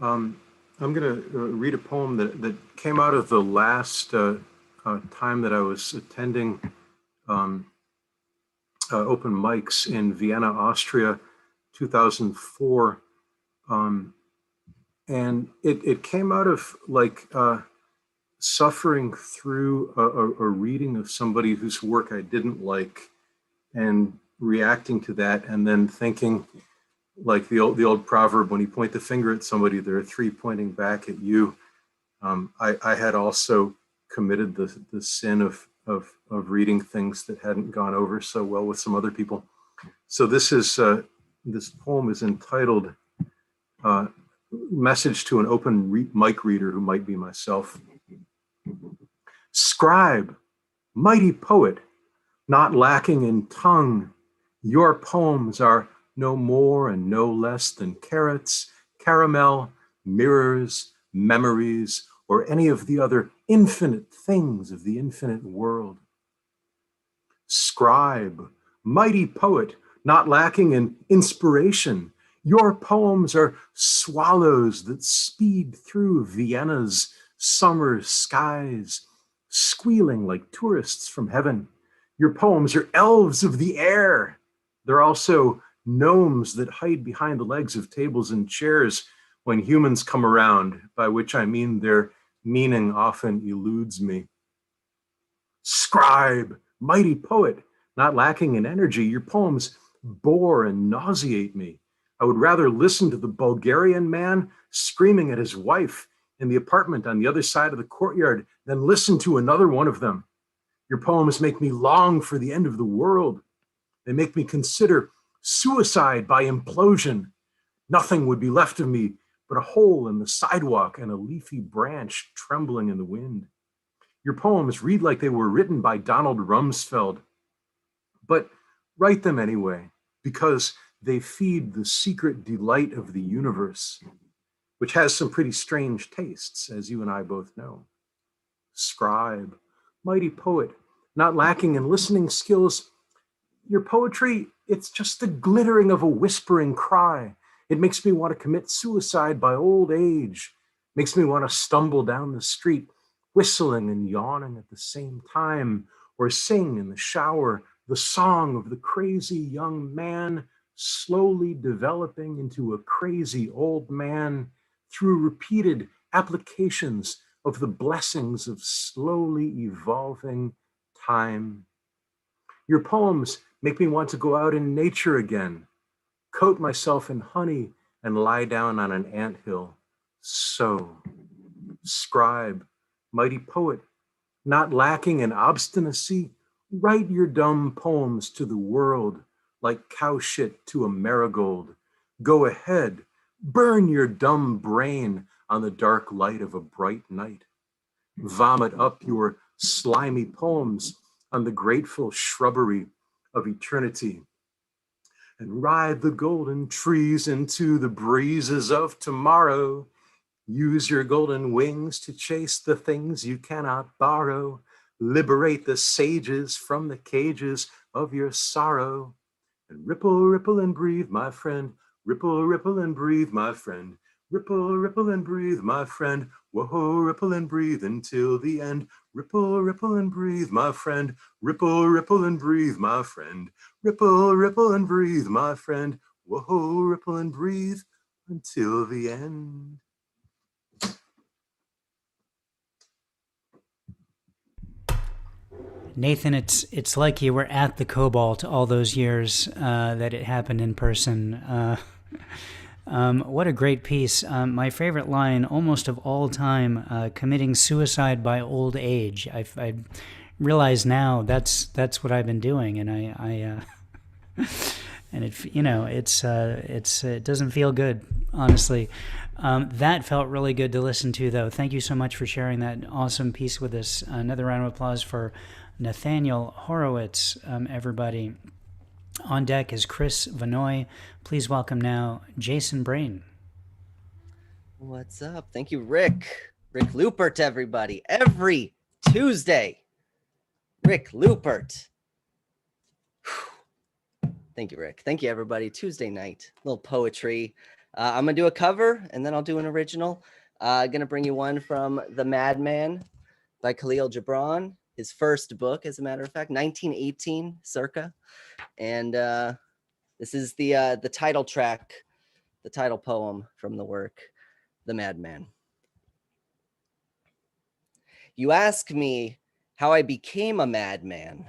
I'm going to read a poem that came out of the last time that I was attending open mics in Vienna, Austria, 2004. And it came out of like suffering through a reading of somebody whose work I didn't like, and reacting to that, and then thinking, like the old proverb, when you point the finger at somebody, there are three pointing back at you. I had also committed the sin of reading things that hadn't gone over so well with some other people. So this poem is entitled Message to an Open Mic Reader Who Might Be Myself. Scribe, mighty poet, not lacking in tongue, your poems are no more and no less than carrots, caramel, mirrors, memories, or any of the other infinite things of the infinite world. Scribe, mighty poet, not lacking in inspiration, your poems are swallows that speed through Vienna's summer skies, squealing like tourists from heaven. Your poems are elves of the air. They're also gnomes that hide behind the legs of tables and chairs when humans come around, by which I mean their meaning often eludes me. Scribe, mighty poet, not lacking in energy, your poems bore and nauseate me. I would rather listen to the Bulgarian man screaming at his wife in the apartment on the other side of the courtyard than listen to another one of them. Your poems make me long for the end of the world. They make me consider suicide by implosion. Nothing would be left of me but a hole in the sidewalk and a leafy branch trembling in the wind. Your poems read like they were written by Donald Rumsfeld, but write them anyway, because they feed the secret delight of the universe, which has some pretty strange tastes, as you and I both know. Scribe, mighty poet, not lacking in listening skills, your poetry, it's just the glittering of a whispering cry. It makes me want to commit suicide by old age, makes me want to stumble down the street, whistling and yawning at the same time, or sing in the shower the song of the crazy young man slowly developing into a crazy old man through repeated applications of the blessings of slowly evolving time. Your poems make me want to go out in nature again, coat myself in honey and lie down on an anthill. So, scribe, mighty poet, not lacking in obstinacy, write your dumb poems to the world like cow shit to a marigold. Go ahead, burn your dumb brain on the dark light of a bright night. Vomit up your slimy poems on the grateful shrubbery of eternity, and ride the golden trees into the breezes of tomorrow. Use your golden wings to chase the things you cannot borrow. Liberate the sages from the cages of your sorrow. And ripple, ripple and breathe, my friend. Ripple, ripple and breathe, my friend. Ripple, ripple and breathe, my friend. Whoa, ripple and breathe until the end. Ripple, ripple and breathe, my friend. Ripple, ripple and breathe, my friend. Ripple, ripple and breathe, my friend. Whoa, ripple and breathe until the end. Nathan, it's like you were at the Cobalt all those years that it happened in person. What a great piece. My favorite line almost of all time, committing suicide by old age. I realize now that's what I've been doing, and I and it doesn't feel good, honestly. That felt really good to listen to, though. Thank you so much for sharing that awesome piece with us. Another round of applause for Nathaniel Horowitz, everybody. On deck is Chris Vanoy. Please welcome now Jason Brain. What's up? Thank you, Rick. Rick Lupert, everybody. Every Tuesday. Rick Lupert. Thank you, Rick. Thank you, everybody. Tuesday night, little poetry. I'm going to do a cover, and then I'll do an original. Going to bring you one from The Madman by Khalil Gibran. His first book, as a matter of fact, 1918, circa. And this is the title track, the title poem from the work, The Madman. You ask me how I became a madman.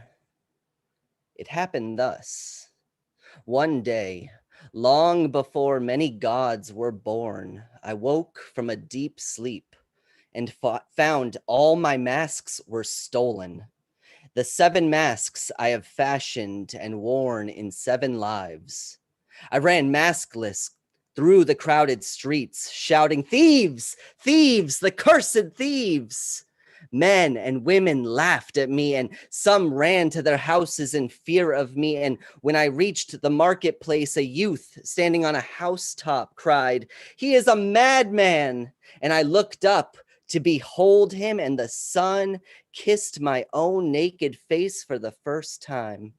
It happened thus. One day, long before many gods were born, I woke from a deep sleep and found all my masks were stolen. The 7 masks I have fashioned and worn in 7 lives. I ran maskless through the crowded streets, shouting, "Thieves! Thieves! The cursed thieves!" Men and women laughed at me, and some ran to their houses in fear of me. And when I reached the marketplace, a youth standing on a housetop cried, "He is a madman!" And I looked up to behold him, and the sun kissed my own naked face for the first time.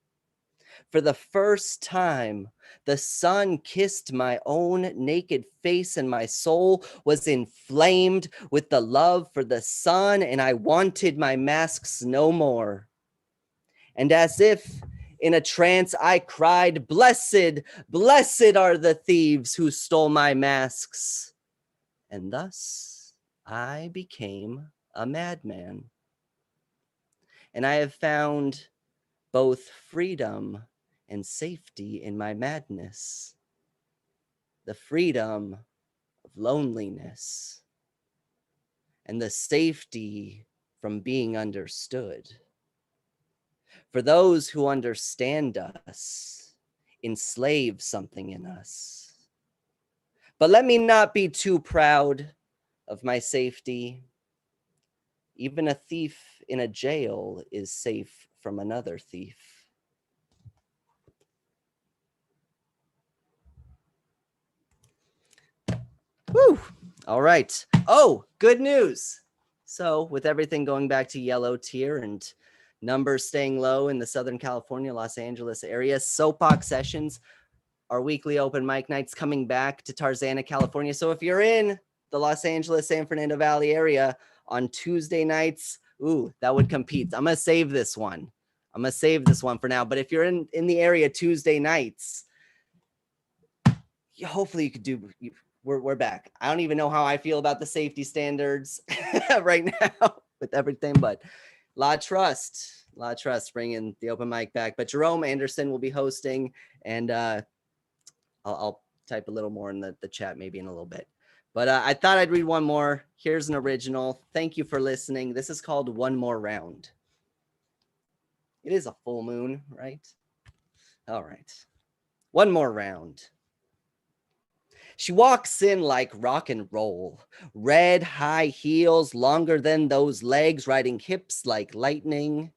For the first time, the sun kissed my own naked face, and my soul was inflamed with the love for the sun, and I wanted my masks no more. And as if in a trance, I cried, "Blessed, blessed are the thieves who stole my masks." And thus I became a madman. And I have found both freedom and safety in my madness. The freedom of loneliness and the safety from being understood. For those who understand us, enslave something in us. But let me not be too proud of my safety. Even a thief in a jail is safe from another thief. Woo! All right. Oh, good news. So with everything going back to yellow tier and numbers staying low in the Southern California, Los Angeles area, Soapbox Sessions, our weekly open mic nights coming back to Tarzana, California. So if you're in the Los Angeles, San Fernando Valley area on Tuesday nights, ooh, that would compete. I'm going to save this one. For now. But if you're in the area Tuesday nights, hopefully you could do, we're back. I don't even know how I feel about the safety standards right now with everything, but lot of trust bringing the open mic back. But Jerome Anderson will be hosting, and I'll type a little more in the chat maybe in a little bit. But I thought I'd read one more. Here's an original. Thank you for listening. This is called One More Round. It is a full moon, right? All right. One more round. She walks in like rock and roll, red high heels longer than those legs, riding hips like lightning.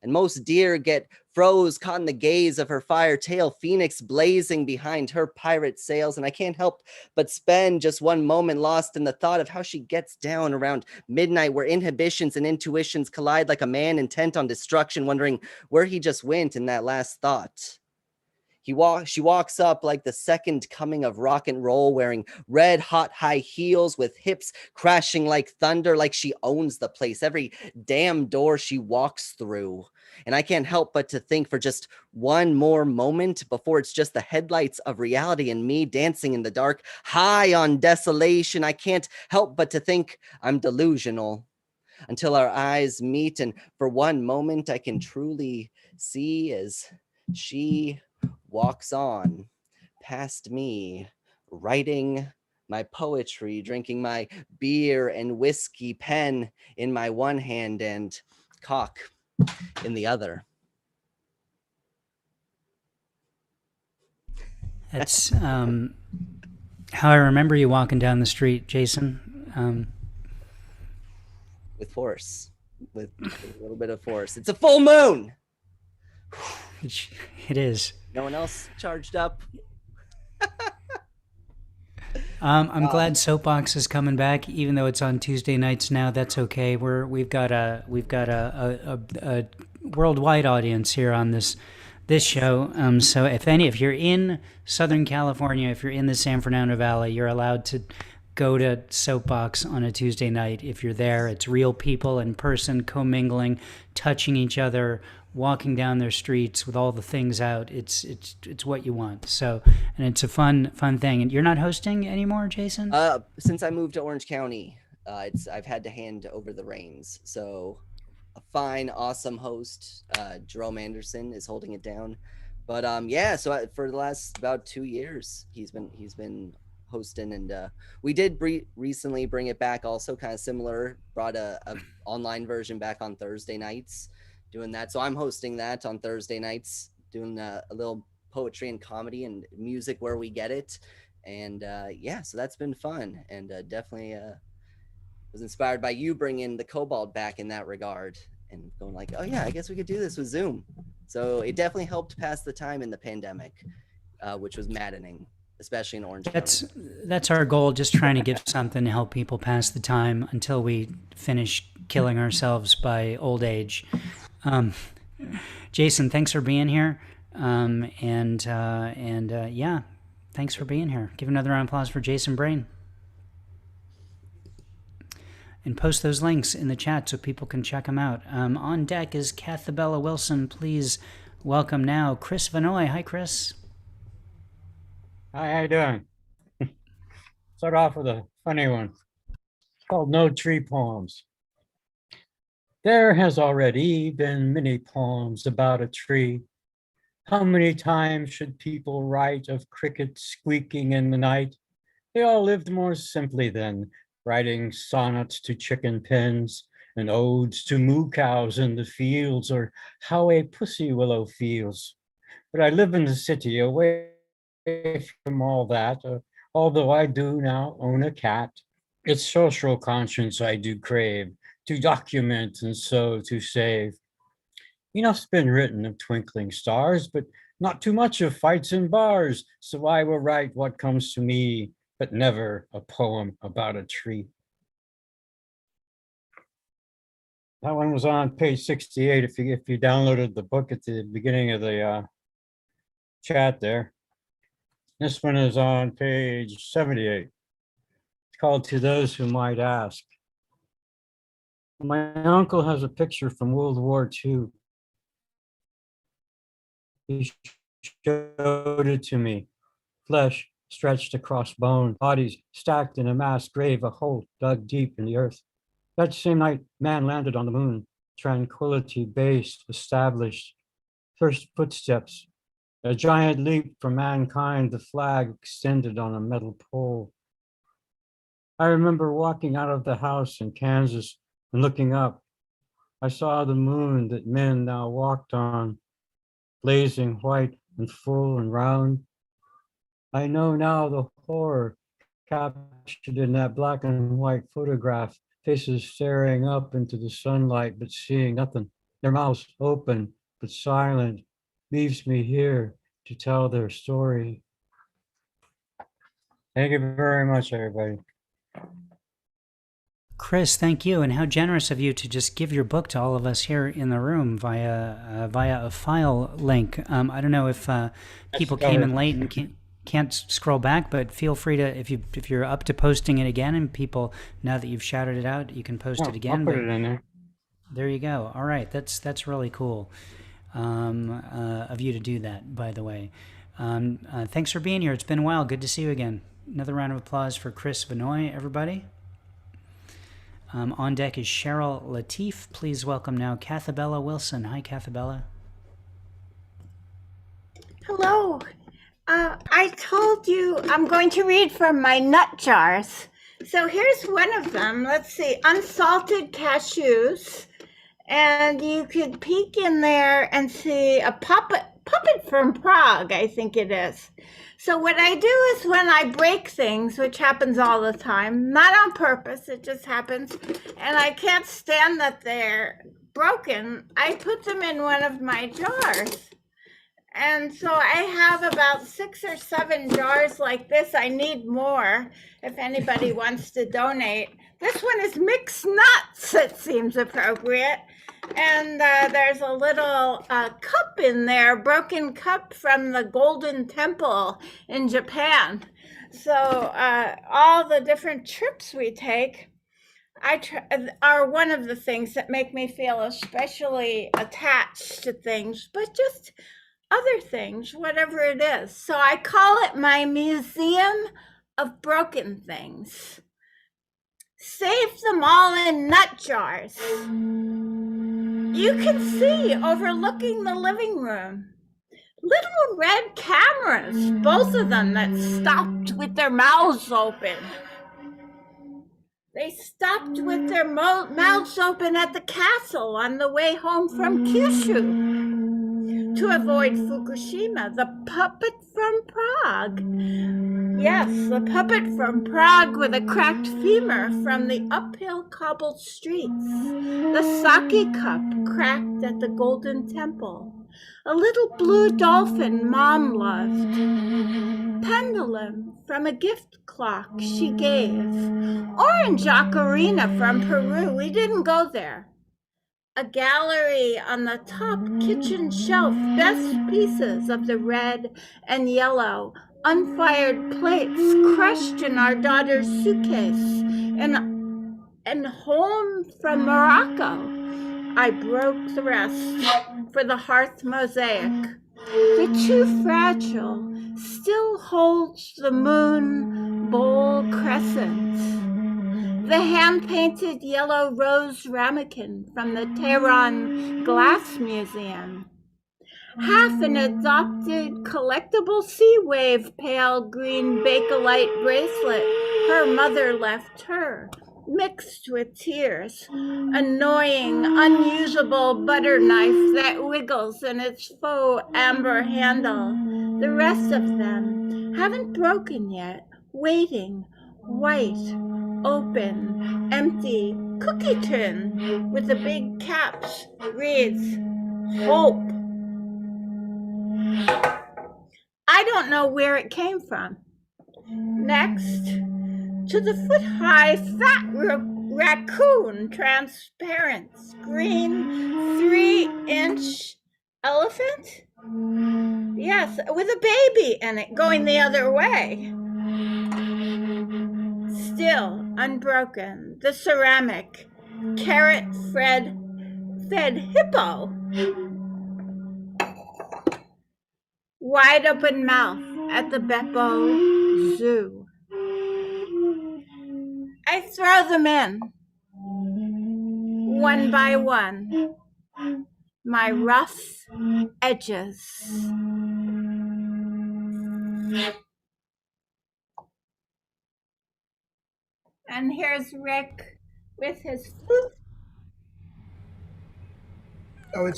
And most deer get froze, caught in the gaze of her fire tail, phoenix blazing behind her pirate sails. And I can't help but spend just one moment lost in the thought of how she gets down around midnight, where inhibitions and intuitions collide like a man intent on destruction, wondering where he just went in that last thought. She walks up like the second coming of rock and roll, wearing red hot high heels with hips crashing like thunder, like she owns the place, every damn door she walks through. And I can't help but to think for just one more moment before it's just the headlights of reality and me dancing in the dark, high on desolation. I can't help but to think I'm delusional until our eyes meet. And for one moment, I can truly see as she walks on past me, writing my poetry, drinking my beer and whiskey, pen in my one hand and cock in the other. That's how I remember you walking down the street, Jason. With force, with a little bit of force. It's a full moon. It is. No one else charged up. I'm glad Soapbox is coming back, even though it's on Tuesday nights now. That's okay. We've got a worldwide audience here on this show. So if you're in Southern California, if you're in the San Fernando Valley, you're allowed to go to Soapbox on a Tuesday night. If you're there, it's real people in person, commingling, touching each other, walking down their streets with all the things out. It's what you want. So, and it's a fun thing. And you're not hosting anymore, Jason? Since I moved to Orange County, I've had to hand over the reins. So a fine, awesome host, Jerome Anderson, is holding it down. But yeah, so for the last about 2 years, he's been hosting, and we did recently bring it back, also kind of similar, brought a online version back on Thursday nights, doing that. So I'm hosting that on Thursday nights, doing a little poetry and comedy and music where we get it. And yeah, so that's been fun, and definitely was inspired by you bringing the Cobalt back in that regard, and going like, oh yeah, I guess we could do this with Zoom. So it definitely helped pass the time in the pandemic, which was maddening, especially in Orange County. That's our goal, just trying to give something to help people pass the time until we finish killing ourselves by old age. Jason, thanks for being here. Yeah, thanks for being here. Give another round of applause for Jason Brain. And post those links in the chat so people can check them out. On deck is Cathabella Wilson. Please welcome now Chris Vanoy. Hi, Chris. Hi, how you doing? Start off with a funny one. It's called No Tree Poems. There has already been many poems about a tree. How many times should people write of crickets squeaking in the night? They all lived more simply then, writing sonnets to chicken pens and odes to moo cows in the fields, or how a pussy willow feels. But I live in the city, away from all that, Although I do now own a cat, its social conscience I do crave, to document and so to save. Enough's been written of twinkling stars, but not too much of fights and bars. So I will write what comes to me, but never a poem about a tree. That one was on page 68. If you downloaded the book at the beginning of the chat there. This one is on page 78. It's called To Those Who Might Ask. My uncle has a picture from World War II. He showed it to me. Flesh stretched across bone, bodies stacked in a mass grave, a hole dug deep in the earth. That same night, man landed on the moon. Tranquility base established. First footsteps. A giant leap for mankind, the flag extended on a metal pole. I remember walking out of the house in Kansas and looking up. I saw the moon that men now walked on, blazing white and full and round. I know now the horror captured in that black and white photograph, faces staring up into the sunlight but seeing nothing, their mouths open but silent, leaves me here to tell their story. Thank you very much, everybody. Chris, thank you, and how generous of you to just give your book to all of us here in the room via a file link. I don't know if people came in late and can't scroll back, but feel free to, if you're up to posting it again, and people, now that you've shouted it out, you can post it again. I'll put it in there. There you go. All right, that's really cool of you to do that, by the way. Thanks for being here. It's been a while. Good to see you again. Another round of applause for Chris Vanoy, everybody. On deck is Cheryl Latif. Please welcome now Cathabella Wilson. Hi, Cathabella. Hello. I told you I'm going to read from my nut jars. So here's one of them. Let's see, unsalted cashews. And you could peek in there and see a puppet from Prague, I think it is. So what I do is when I break things, which happens all the time, not on purpose, it just happens, and I can't stand that they're broken, I put them in one of my jars. And so I have about 6 or 7 jars like this. I need more if anybody wants to donate. This one is mixed nuts, it seems appropriate. And there's a little cup in there, broken cup from the Golden Temple in Japan. So all the different trips we take are one of the things that make me feel especially attached to things, but just other things, whatever it is. So I call it my museum of broken things. Save them all in nut jars. You can see overlooking the living room. Little red cameras, both of them that stopped with their mouths open. They stopped with their mouths open at the castle on the way home from Kyushu to avoid Fukushima. The puppet from Prague. Yes, the puppet from Prague with a cracked femur from the uphill cobbled streets. The sake cup cracked at the Golden Temple. A little blue dolphin Mom loved. Pendulum from a gift clock she gave. Orange ocarina from Peru. We didn't go there. A gallery on the top kitchen shelf. Best pieces of the red and yellow unfired plates crushed in our daughter's suitcase. And home from Morocco. I broke the rest for the hearth mosaic. The Too Fragile still holds the moon bowl crescent. The hand-painted yellow rose ramekin from the Tehran Glass Museum. Half an adopted collectible sea wave pale green Bakelite bracelet her mother left her, mixed with tears. Annoying, unusable butter knife that wiggles in its faux amber handle. The rest of them haven't broken yet. waiting, white, open, empty cookie tin with the big caps reads hope. I don't know where it came from. Next, to the foot-high fat raccoon, transparent screen, 3-inch elephant? Yes, with a baby in it going the other way. Still unbroken, the ceramic carrot-fed hippo. Wide open mouth at the Beppo Zoo. I throw them in, one by one, my rough edges. And here's Rick with his flute.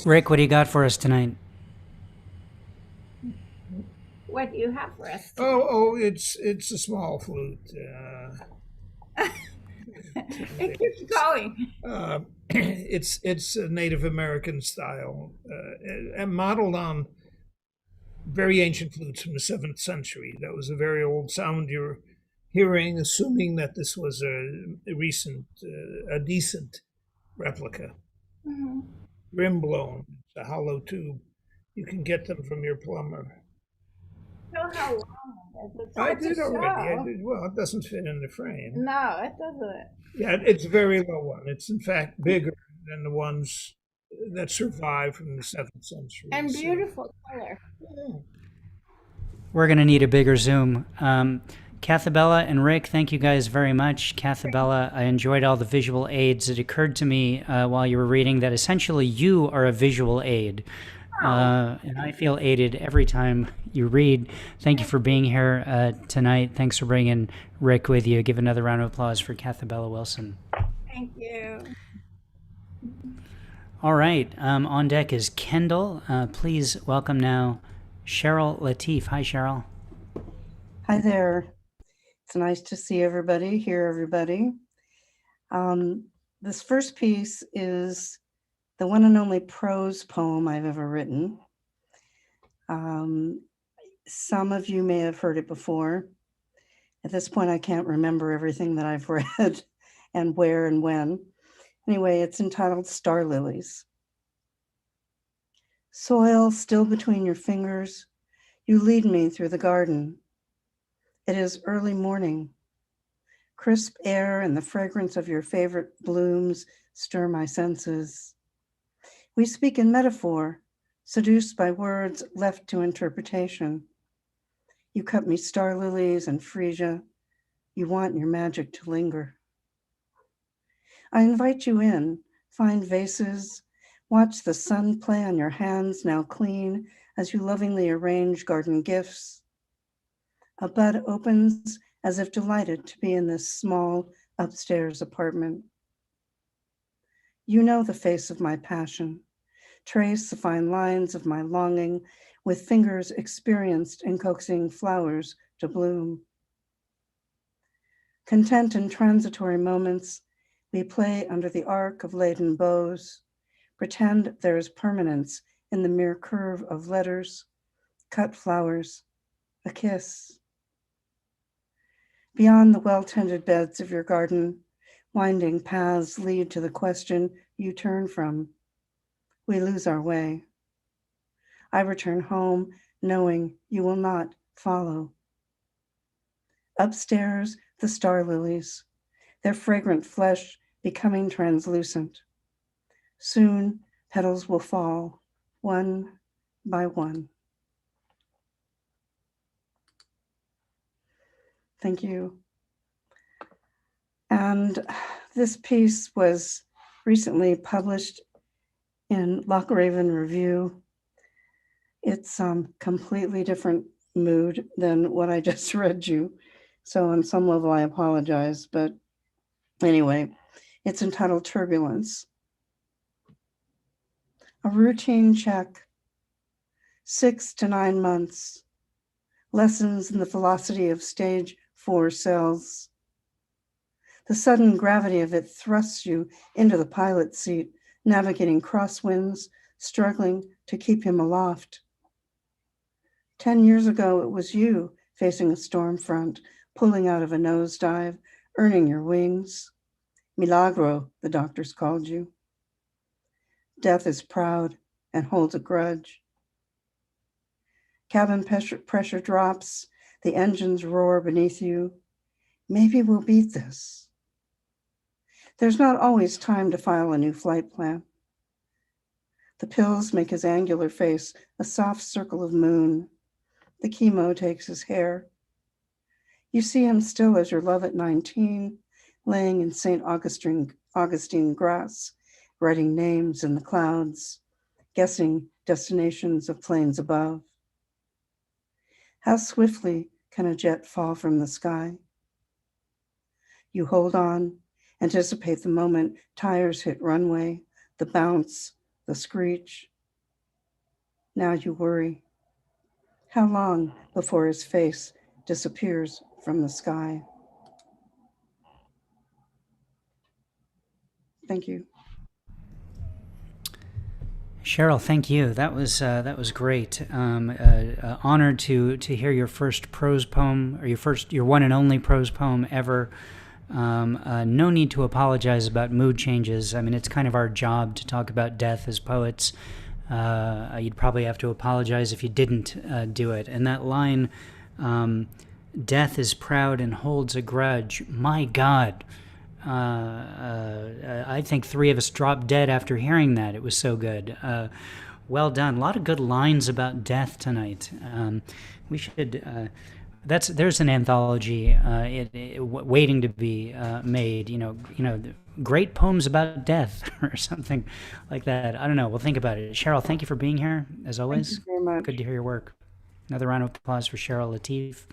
Rick, what do you got for us tonight? What do you have for us? It's a small flute. It keeps going. It's a Native American style, and modeled on very ancient flutes from the 7th century. That was a very old sound you're hearing, assuming that this was a recent, a decent replica. Mm-hmm. Rim blown, it's a hollow tube. You can get them from your plumber. Show how long it is. I did already. Well, it doesn't fit in the frame. No, it doesn't. Yeah, it's a very low one. It's in fact bigger than the ones that survived from the 7th century. And beautiful color. Yeah. We're going to need a bigger zoom. Cathabella and Rick, thank you guys very much. Cathabella, I enjoyed all the visual aids. It occurred to me while you were reading that essentially you are a visual aid. And I feel aided every time you read. Thank you for being here tonight. Thanks for bringing Rick with you. Give another round of applause for Cathabella Wilson. Thank you. All right. On deck is Kendall. Please welcome now Cheryl Latif. Hi, Cheryl. Hi there. It's nice to see everybody, hear everybody. This first piece is the one and only prose poem I've ever written. Some of you may have heard it before. At this point, I can't remember everything that I've read and where and when. Anyway, it's entitled Star Lilies. Soil still between your fingers, you lead me through the garden. It is early morning. Crisp air and the fragrance of your favorite blooms stir my senses. We speak in metaphor, seduced by words left to interpretation. You cut me star lilies and freesia. You want your magic to linger. I invite you in, find vases, watch the sun play on your hands now clean as you lovingly arrange garden gifts. A bud opens as if delighted to be in this small upstairs apartment. You know the face of my passion, trace the fine lines of my longing with fingers experienced in coaxing flowers to bloom. Content in transitory moments, we play under the arc of laden bows, pretend there is permanence in the mere curve of letters, cut flowers, a kiss. Beyond the well-tended beds of your garden, winding paths lead to the question you turn from. We lose our way. I return home knowing you will not follow. Upstairs, the star lilies, their fragrant flesh becoming translucent. Soon, petals will fall, one by one. Thank you. And this piece was recently published in Loch Raven Review. It's completely different mood than what I just read you. So on some level, I apologize. But anyway, it's entitled Turbulence. A routine check, 6 to 9 months. Lessons in the velocity of stage 4 cells. The sudden gravity of it thrusts you into the pilot seat, navigating crosswinds, struggling to keep him aloft. 10 years ago, it was you facing a storm front, pulling out of a nosedive, earning your wings. Milagro, the doctors called you. Death is proud and holds a grudge. Cabin pressure drops, the engines roar beneath you. Maybe we'll beat this. There's not always time to file a new flight plan. The pills make his angular face a soft circle of moon. The chemo takes his hair. You see him still as your love at 19, laying in St. Augustine grass, writing names in the clouds, guessing destinations of planes above. How swiftly can a jet fall from the sky? You hold on, anticipate the moment tires hit runway, the bounce, the screech. Now you worry. How long before his face disappears from the sky? Thank you. Cheryl, thank you. That was great. Honored to hear your first prose poem, or your one and only prose poem ever. No need to apologize about mood changes. I mean, it's kind of our job to talk about death as poets. You'd probably have to apologize if you didn't do it. And that line, "Death is proud and holds a grudge." My God. I think 3 of us dropped dead after hearing that. It was so good. Well done. A lot of good lines about death tonight. We should. There's an anthology waiting to be made. Great poems about death or something like that. I don't know. We'll think about it. Cheryl, thank you for being here as always. Thank you very much. Good to hear your work. Another round of applause for Cheryl Lateef.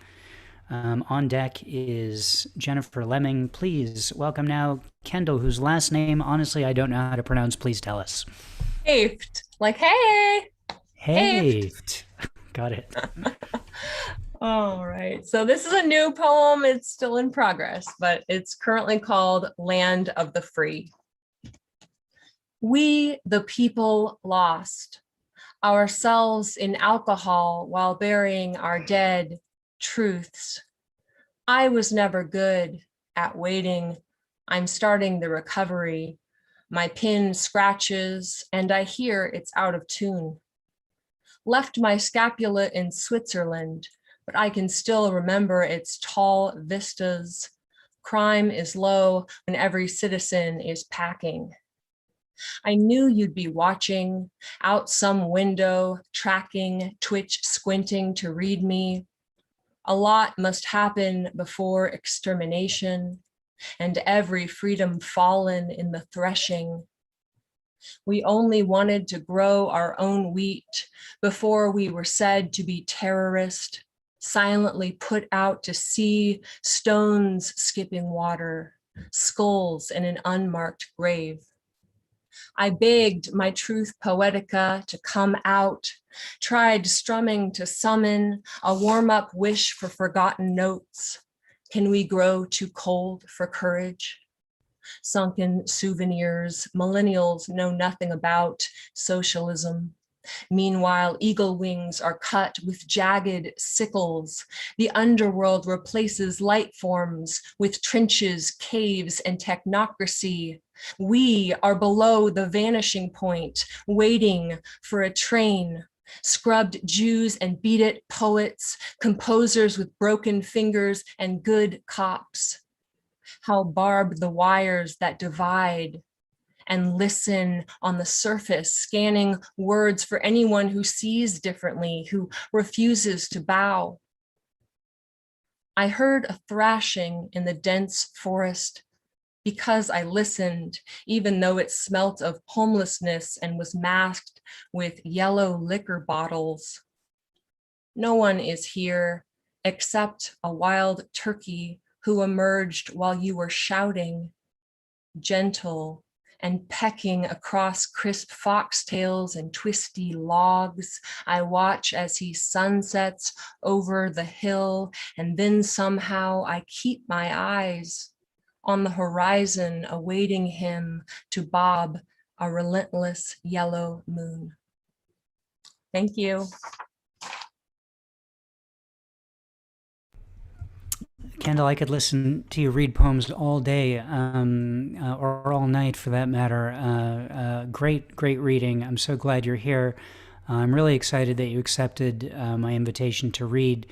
On deck is Jennifer Lemming. Please welcome now Kendall, whose last name, honestly, I don't know how to pronounce. Please tell us. Hafed. Like, hey. Hafed. Got it. All right. So this is a new poem. It's still in progress, but it's currently called Land of the Free. We, the people, lost ourselves in alcohol while burying our dead truths. I was never good at waiting. I'm starting the recovery. My pin scratches and I hear it's out of tune. Left my scapula in Switzerland, but I can still remember its tall vistas. Crime is low when every citizen is packing. I knew you'd be watching out some window, tracking, twitch, squinting to read me. A lot must happen before extermination, and every freedom fallen in the threshing. We only wanted to grow our own wheat before we were said to be terrorist, silently put out to sea, stones skipping water, skulls in an unmarked grave. I begged my truth poetica to come out, tried strumming to summon a warm-up wish for forgotten notes. Can we grow too cold for courage? Sunken souvenirs, millennials know nothing about socialism. Meanwhile, eagle wings are cut with jagged sickles. The underworld replaces light forms with trenches, caves, and technocracy. We are below the vanishing point, waiting for a train. Scrubbed Jews and beat it poets, composers with broken fingers, and good cops. How barbed the wires that divide, and listen on the surface, scanning words for anyone who sees differently, who refuses to bow. I heard a thrashing in the dense forest because I listened, even though it smelt of homelessness and was masked with yellow liquor bottles. No one is here except a wild turkey who emerged while you were shouting, gentle and pecking across crisp foxtails and twisty logs. I watch as he sunsets over the hill, and then somehow I keep my eyes on the horizon, awaiting him to bob a relentless yellow moon. Thank you. Kendall, I could listen to you read poems all day, or all night for that matter. Great reading. I'm so glad you're here. I'm really excited that you accepted my invitation to read.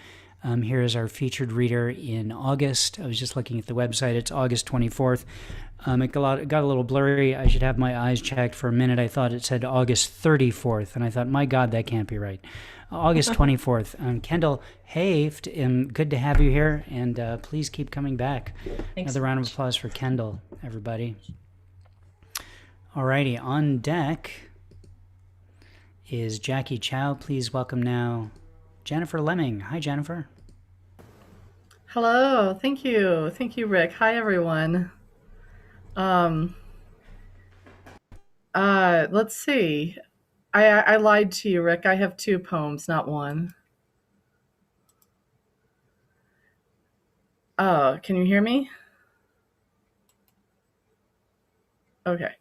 Here is our featured reader in August. I was just looking at the website. It's August 24th. It got a little blurry. I should have my eyes checked for a minute. I thought it said August 34th, and I thought, my God, that can't be right. August 24th. Kendall Haft, good to have you here, and please keep coming back. Thanks Another round of applause for Kendall, everybody. Alrighty, on deck is Jackie Chow. Please welcome now Jennifer Lemming. Hi, Jennifer. Hello, thank you. Thank you, Rick. Hi, everyone. Let's see. I lied to you, Rick. I have 2 poems, not 1. Oh, can you hear me? Okay.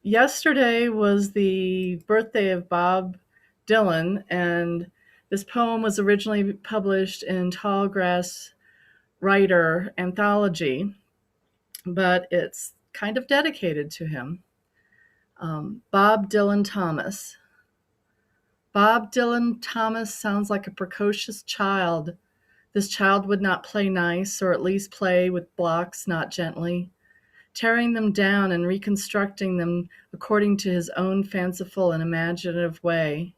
Yesterday was the birthday of Bob Dylan, and this poem was originally published in Tallgrass Writer Anthology, but it's kind of dedicated to him. Bob Dylan Thomas. Bob Dylan Thomas sounds like a precocious child. This child would not play nice, or at least play with blocks, not gently, tearing them down and reconstructing them according to his own fanciful and imaginative way.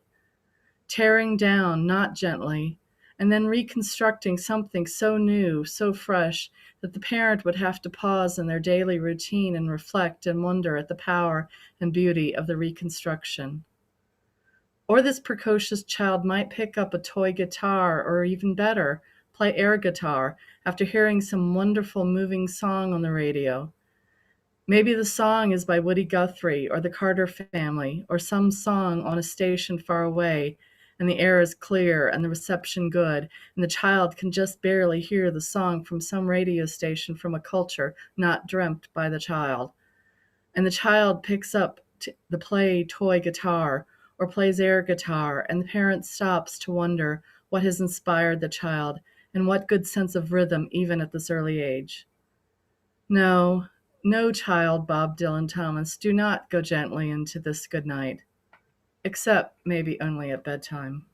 Tearing down, not gently, and then reconstructing something so new, so fresh, that the parent would have to pause in their daily routine and reflect and wonder at the power and beauty of the reconstruction. Or this precocious child might pick up a toy guitar, or even better, play air guitar after hearing some wonderful moving song on the radio. Maybe the song is by Woody Guthrie or the Carter Family, or some song on a station far away, and the air is clear and the reception good, and the child can just barely hear the song from some radio station from a culture not dreamt by the child. And the child picks up the play toy guitar or plays air guitar, and the parent stops to wonder what has inspired the child and what good sense of rhythm even at this early age. No, child, Bob Dylan Thomas, do not go gently into this good night, except maybe only at bedtime.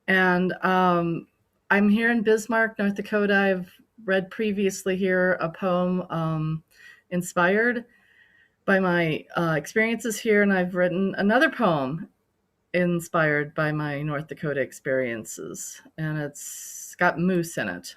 And I'm here in Bismarck, North Dakota. I've read previously here a poem inspired by my experiences here, and I've written another poem inspired by my North Dakota experiences, and it's got moose in it.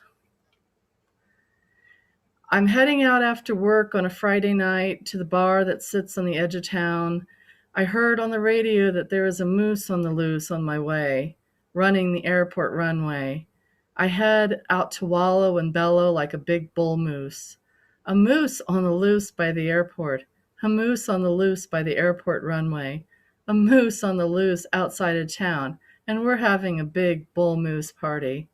I'm heading out after work on a Friday night to the bar that sits on the edge of town. I heard on the radio that there is a moose on the loose on my way, running the airport runway. I head out to wallow and bellow like a big bull moose. A moose on the loose by the airport. A moose on the loose by the airport runway. A moose on the loose outside of town, and we're having a big bull moose party.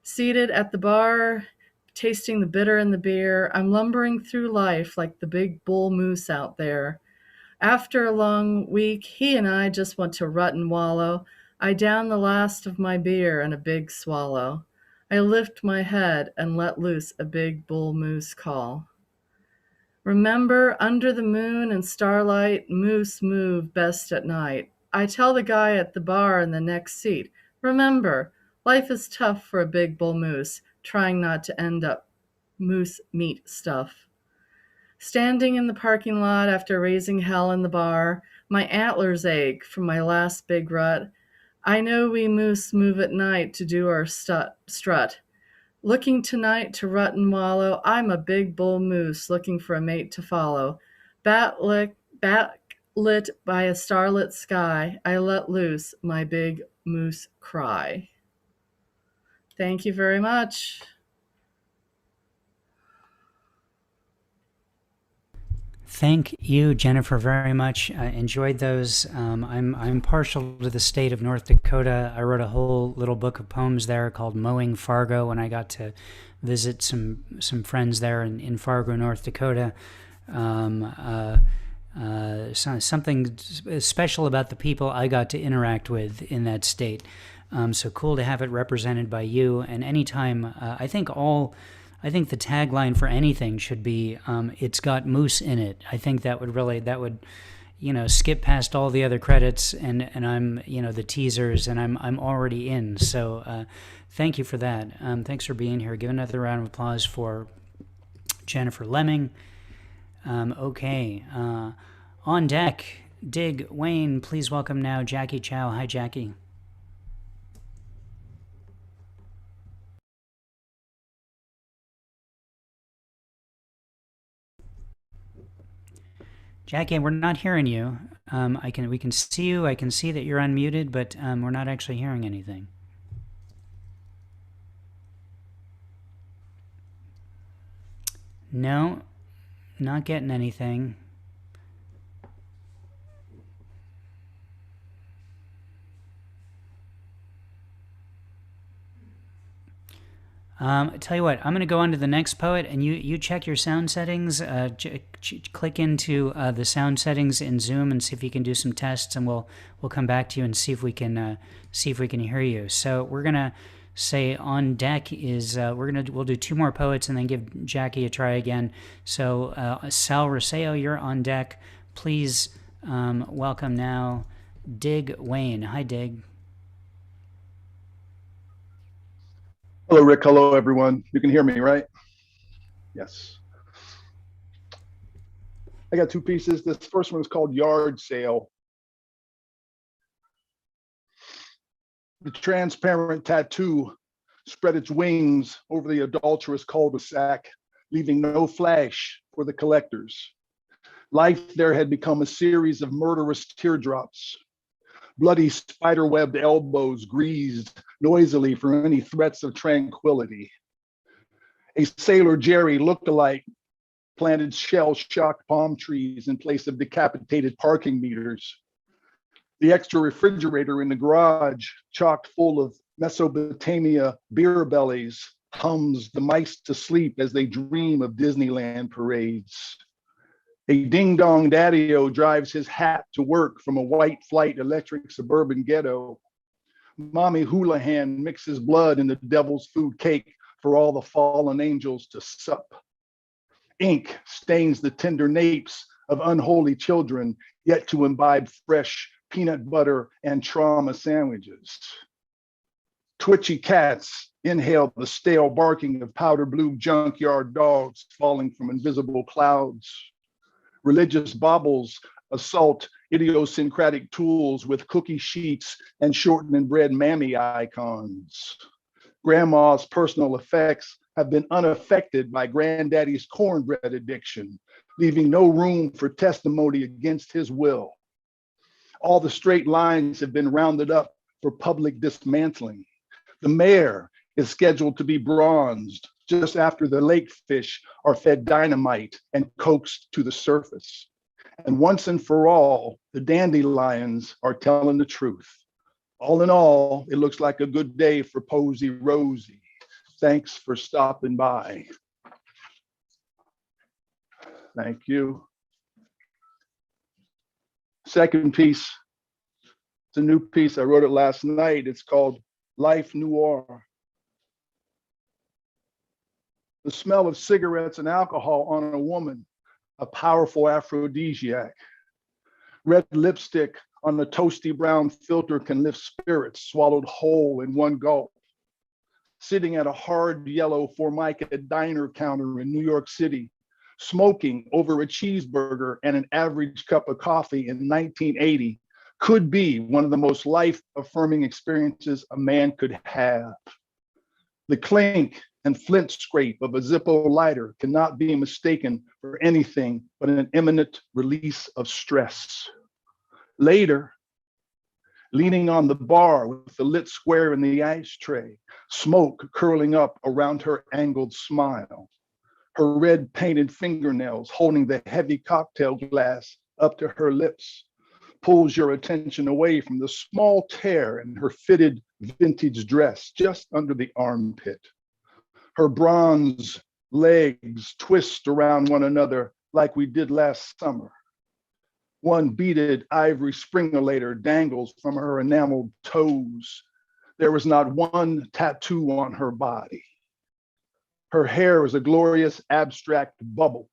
Seated at the bar, tasting the bitter in the beer, I'm lumbering through life like the big bull moose out there. After a long week, he and I just want to rut and wallow. I down the last of my beer in a big swallow. I lift my head and let loose a big bull moose call. Remember, under the moon and starlight, moose move best at night. I tell the guy at the bar in the next seat, remember, life is tough for a big bull moose, trying not to end up moose meat stuff. Standing in the parking lot after raising hell in the bar, my antlers ache from my last big rut. I know we moose move at night to do our strut. Looking tonight to rut and wallow, I'm a big bull moose looking for a mate to follow. Backlit by a starlit sky, I let loose my big moose cry. Thank you very much. Thank you, Jennifer, very much. I enjoyed those. I'm partial to the state of North Dakota. I wrote a whole little book of poems there called Mowing Fargo when I got to visit some friends there in Fargo, North Dakota. Something special about the people I got to interact with in that state. So cool to have it represented by you. And anytime, I think the tagline for anything should be, it's got moose in it. I think that would, skip past all the other credits and I'm, the teasers, and I'm already in. So thank you for that. Thanks for being here. Give another round of applause for Jennifer Lemming. Okay. On deck, Dig Wayne, please welcome now Jackie Chow. Hi, Jackie. Jackie, we're not hearing you. We can see you. I can see that you're unmuted, but we're not actually hearing anything. No, not getting anything. Tell you what, I'm going to go on to the next poet, and you check your sound settings. Click into the sound settings in Zoom and see if you can do some tests, and we'll come back to you and see if we can hear you. So we're gonna say on deck is we'll do two more poets and then give Jackie a try again. So Sal Roseo, you're on deck. Please welcome now Dig Wayne. Hi, Dig. Hello, Rick. Hello, everyone. You can hear me, right? Yes. I got two pieces. This first one is called Yard Sale. The transparent tattoo spread its wings over the adulterous cul-de-sac, leaving no flash for the collectors. Life there had become a series of murderous teardrops. Bloody spider-webbed elbows greased noisily for any threats of tranquility. A Sailor Jerry look-alike planted shell-shocked palm trees in place of decapitated parking meters. The extra refrigerator in the garage, chocked full of Mesopotamia beer bellies, hums the mice to sleep as they dream of Disneyland parades. A ding-dong daddy-o drives his hat to work from a white flight electric suburban ghetto. Mommy Houlihan mixes blood in the devil's food cake for all the fallen angels to sup. Ink stains the tender napes of unholy children yet to imbibe fresh peanut butter and trauma sandwiches. Twitchy cats inhale the stale barking of powder blue junkyard dogs falling from invisible clouds. Religious baubles assault idiosyncratic tools with cookie sheets and shortened and bread mammy icons. Grandma's personal effects have been unaffected by granddaddy's cornbread addiction, leaving no room for testimony against his will. All the straight lines have been rounded up for public dismantling. The mayor is scheduled to be bronzed just after the lake fish are fed dynamite and coaxed to the surface. And once and for all, the dandelions are telling the truth. All in all, it looks like a good day for Posey Rosie. Thanks for stopping by. Thank you. Second piece, it's a new piece. I wrote it last night. It's called Life Noir. The smell of cigarettes and alcohol on a woman, a powerful aphrodisiac. Red lipstick on the toasty brown filter can lift spirits swallowed whole in one gulp. Sitting at a hard yellow Formica diner counter in New York City, smoking over a cheeseburger and an average cup of coffee in 1980 could be one of the most life-affirming experiences a man could have. The clink and flint scrape of a Zippo lighter cannot be mistaken for anything but an imminent release of stress. Later, leaning on the bar with the lit square in the ashtray, smoke curling up around her angled smile, her red painted fingernails holding the heavy cocktail glass up to her lips, pulls your attention away from the small tear in her fitted vintage dress just under the armpit. Her bronze legs twist around one another like we did last summer. One beaded ivory springulator dangles from her enameled toes. There was not one tattoo on her body. Her hair is a glorious abstract bubble.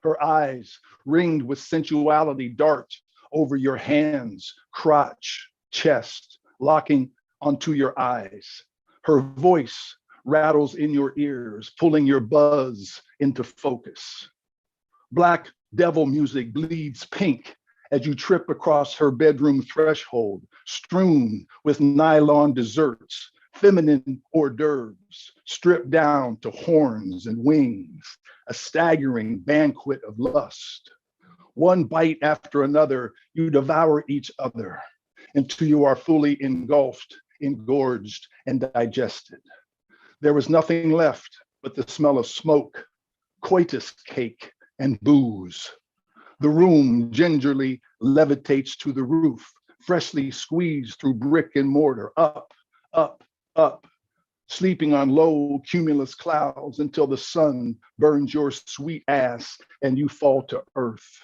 Her eyes, ringed with sensuality, dart over your hands, crotch, chest, locking onto your eyes. Her voice rattles in your ears, pulling your buzz into focus. Black devil music bleeds pink as you trip across her bedroom threshold, strewn with nylon desserts, feminine hors d'oeuvres, stripped down to horns and wings, a staggering banquet of lust. One bite after another, you devour each other until you are fully engulfed, engorged, and digested. There was nothing left but the smell of smoke, coitus cake, and booze. The room gingerly levitates to the roof, freshly squeezed through brick and mortar, up, up, up, sleeping on low cumulus clouds until the sun burns your sweet ass and you fall to earth.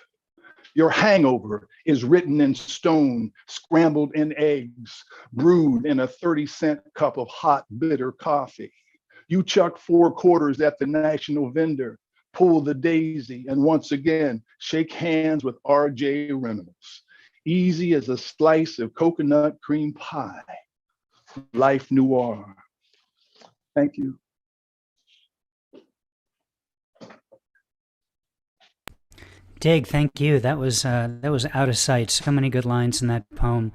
Your hangover is written in stone, scrambled in eggs, brewed in a 30-cent cup of hot, bitter coffee. You chuck 4 quarters at the national vendor, pull the daisy, and once again, shake hands with R.J. Reynolds. Easy as a slice of coconut cream pie. Life noir. Thank you. Dig, thank you. That was out of sight. So many good lines in that poem.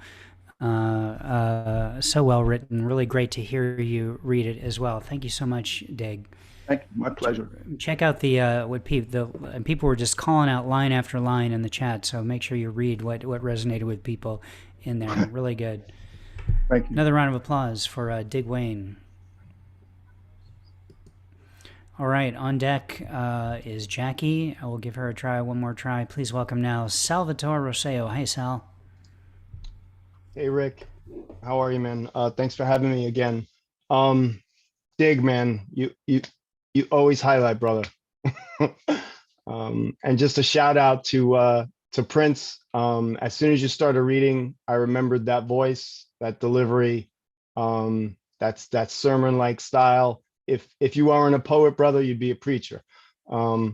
So well written. Really great to hear you read it as well. Thank you so much, Dig. Thank you. My pleasure. Check out people were just calling out line after line in the chat. So make sure you read what resonated with people in there. Really good. Thank you. Another round of applause for Dig Wayne. All right, on deck is Jackie. I will give her a try, one more try. Please welcome now Salvatore Rosseo. Hi, Sal. Hey, Rick. How are you, man? Thanks for having me again. Dig, man, you always highlight, brother. And just a shout out to Prince. As soon as you started reading, I remembered that voice, that delivery, that sermon-like style. If you weren't a poet, brother, you'd be a preacher. All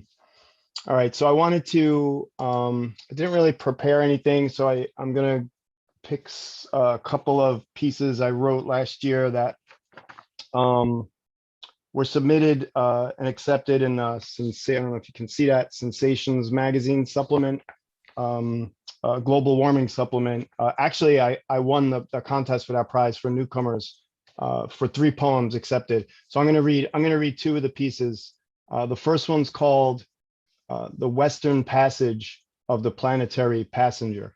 right, so I wanted to, I didn't really prepare anything, so I'm gonna pick a couple of pieces I wrote last year that were submitted and accepted in I don't know if you can see that, Sensations magazine supplement, global warming supplement. Actually, I won the contest for that prize for newcomers. For 3 poems accepted. So I'm going to read 2 of the pieces. The first one's called The Western Passage of the Planetary Passenger.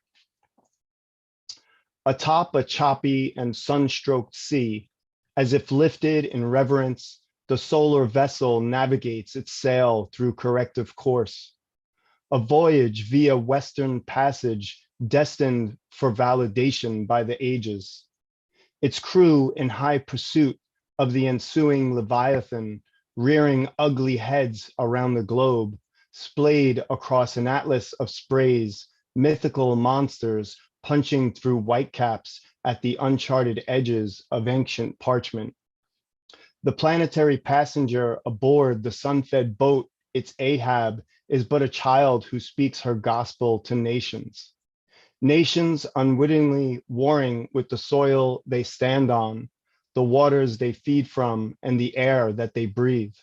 Atop a choppy and sun-stroked sea, as if lifted in reverence, the solar vessel navigates its sail through corrective course. A voyage via Western Passage destined for validation by the ages. Its crew in high pursuit of the ensuing Leviathan, rearing ugly heads around the globe, splayed across an atlas of sprays, mythical monsters punching through whitecaps at the uncharted edges of ancient parchment. The planetary passenger aboard the sun-fed boat, its Ahab, is but a child who speaks her gospel to nations. Nations unwittingly warring with the soil they stand on, the waters they feed from, and the air that they breathe.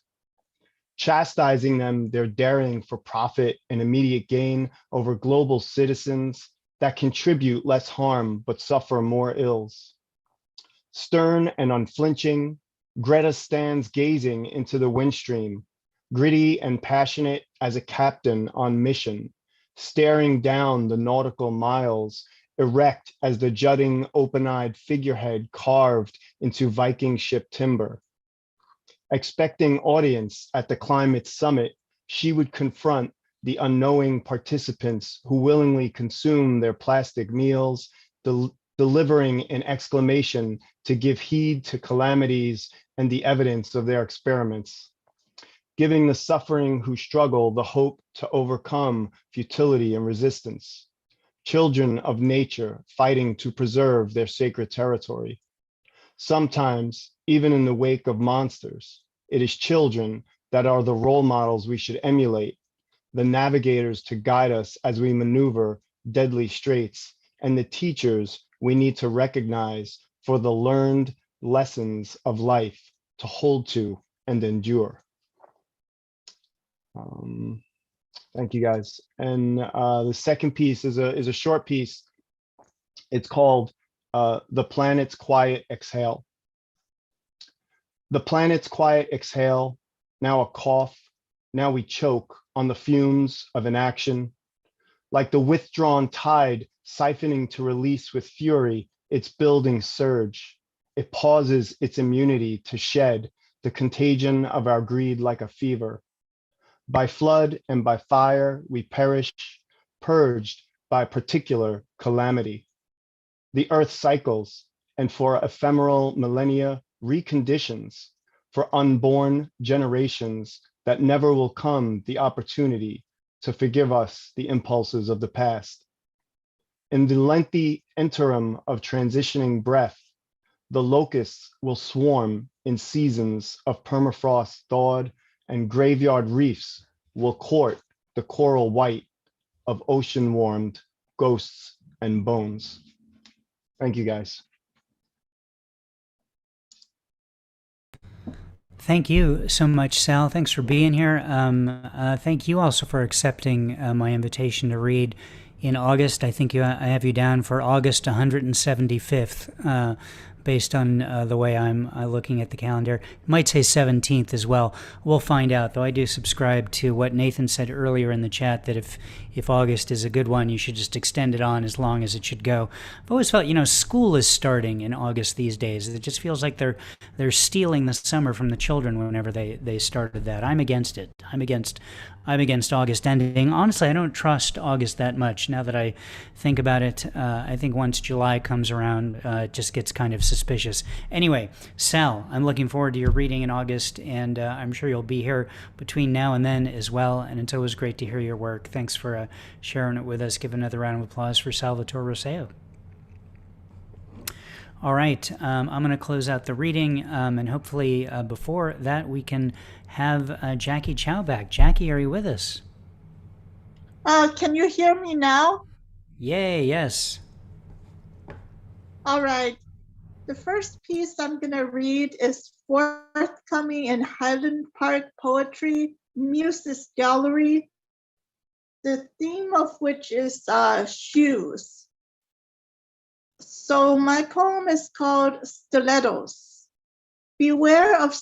Chastising them their daring for profit and immediate gain over global citizens that contribute less harm but suffer more ills. Stern and unflinching, Greta stands gazing into the windstream, gritty and passionate as a captain on mission, staring down the nautical miles erect as the jutting, open-eyed figurehead carved into Viking ship timber. Expecting audience at the climate summit, she would confront the unknowing participants who willingly consume their plastic meals, delivering an exclamation to give heed to calamities and the evidence of their experiments, giving the suffering who struggle the hope to overcome futility and resistance. Children of nature fighting to preserve their sacred territory. Sometimes, even in the wake of monsters, it is children that are the role models we should emulate, the navigators to guide us as we maneuver deadly straits, and the teachers we need to recognize for the learned lessons of life to hold to and endure. Thank you, guys. And the second piece is a short piece. It's called The Planet's Quiet Exhale. The planet's quiet exhale, now a cough, now we choke on the fumes of inaction. Like the withdrawn tide siphoning to release with fury its building surge. It pauses its immunity to shed the contagion of our greed like a fever. By flood and by fire we perish, purged by particular calamity. The earth cycles, and for ephemeral millennia reconditions for unborn generations that never will come the opportunity to forgive us the impulses of the past. In the lengthy interim of transitioning breath, the locusts will swarm in seasons of permafrost thawed, and graveyard reefs will court the coral white of ocean-warmed ghosts and bones. Thank you, guys. Thank you so much, Sal. Thanks for being here. Thank you also for accepting my invitation to read in August. I think I have you down for August 175th, based on the way I'm looking at the calendar. It might say 17th as well. We'll find out, though I do subscribe to what Nathan said earlier in the chat, that if August is a good one, you should just extend it on as long as it should go. I've always felt, school is starting in August these days. It just feels like they're stealing the summer from the children whenever they started that. I'm against it. I'm against August ending. Honestly, I don't trust August that much now that I think about it. I think once July comes around, it just gets kind of suspicious. Anyway, Sal, I'm looking forward to your reading in August, and I'm sure you'll be here between now and then as well. And it's always great to hear your work. Thanks for sharing it with us. Give another round of applause for Salvatore Rosseo. All right, I'm going to close out the reading, and hopefully before that we can have Jackie Chow back. Jackie, are you with us? Can you hear me now? Yay, yes. All right. The first piece I'm going to read is forthcoming in Highland Park Poetry Muses Gallery, the theme of which is shoes. So my poem is called Stilettos. Beware of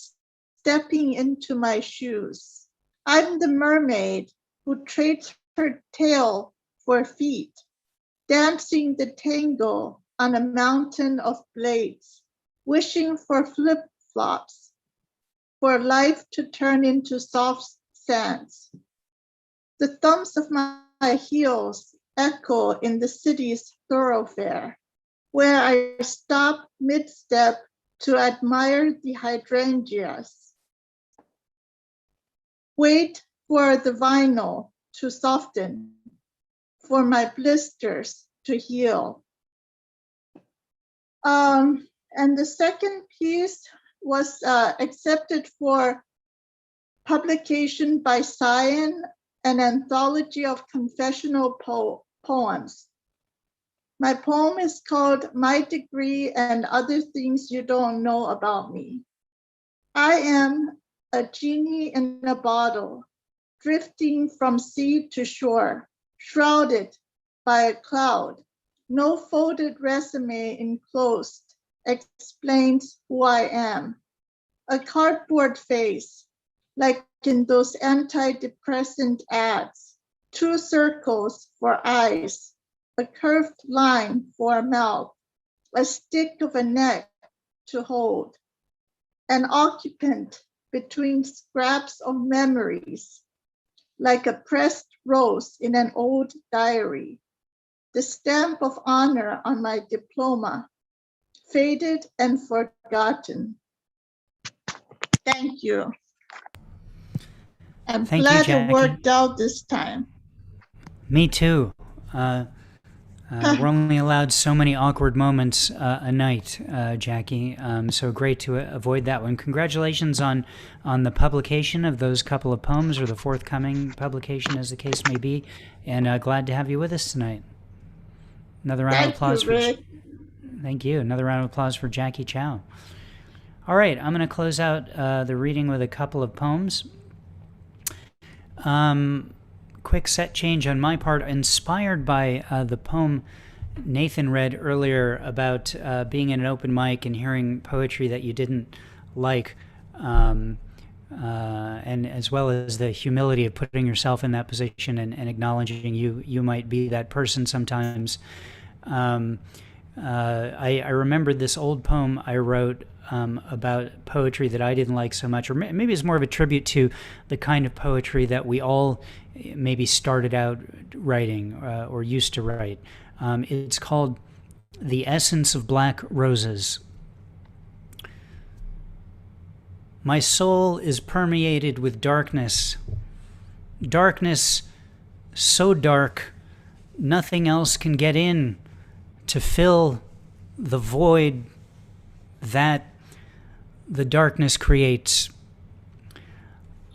stepping into my shoes. I'm the mermaid who trades her tail for feet, dancing the tango on a mountain of blades, wishing for flip-flops, for life to turn into soft sands. The thumps of my heels echo in the city's thoroughfare, where I stop mid-step to admire the hydrangeas. Wait for the vinyl to soften, for my blisters to heal. And the second piece was accepted for publication by Cyan, an anthology of confessional poems. My poem is called My Degree and Other Things You Don't Know About Me. I am a genie in a bottle, drifting from sea to shore, shrouded by a cloud. No folded resume enclosed explains who I am. A cardboard face, like in those antidepressant ads, two circles for eyes, a curved line for a mouth, a stick of a neck to hold, an occupant between scraps of memories, like a pressed rose in an old diary, the stamp of honor on my diploma, faded and forgotten. Thank you. I'm Thank you, glad it Jackie. worked out this time. Me too. We're only allowed so many awkward moments a night, Jackie. So great to avoid that one. Congratulations on the publication of those couple of poems, or the forthcoming publication, as the case may be. And glad to have you with us tonight. Another round of applause you, Rick. Thank you. Another round of applause for Jackie Chow. All right, I'm going to close out the reading with a couple of poems. Quick set change on my part, inspired by the poem Nathan read earlier about being in an open mic and hearing poetry that you didn't like, and as well as the humility of putting yourself in that position and acknowledging you might be that person sometimes. I remembered this old poem I wrote about poetry that I didn't like so much, or maybe it's more of a tribute to the kind of poetry that we all maybe started out writing or used to write. It's called The Essence of Black Roses. My soul is permeated with darkness, darkness so dark nothing else can get in to fill the void that the darkness creates.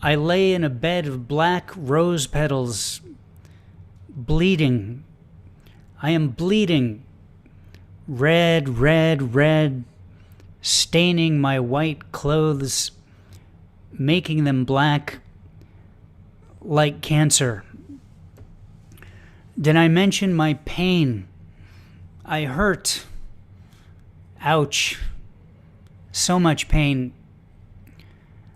I lay in a bed of black rose petals, bleeding. I am bleeding, red, red, red, staining my white clothes, making them black like cancer. Did I mention my pain? I hurt. Ouch. So much pain.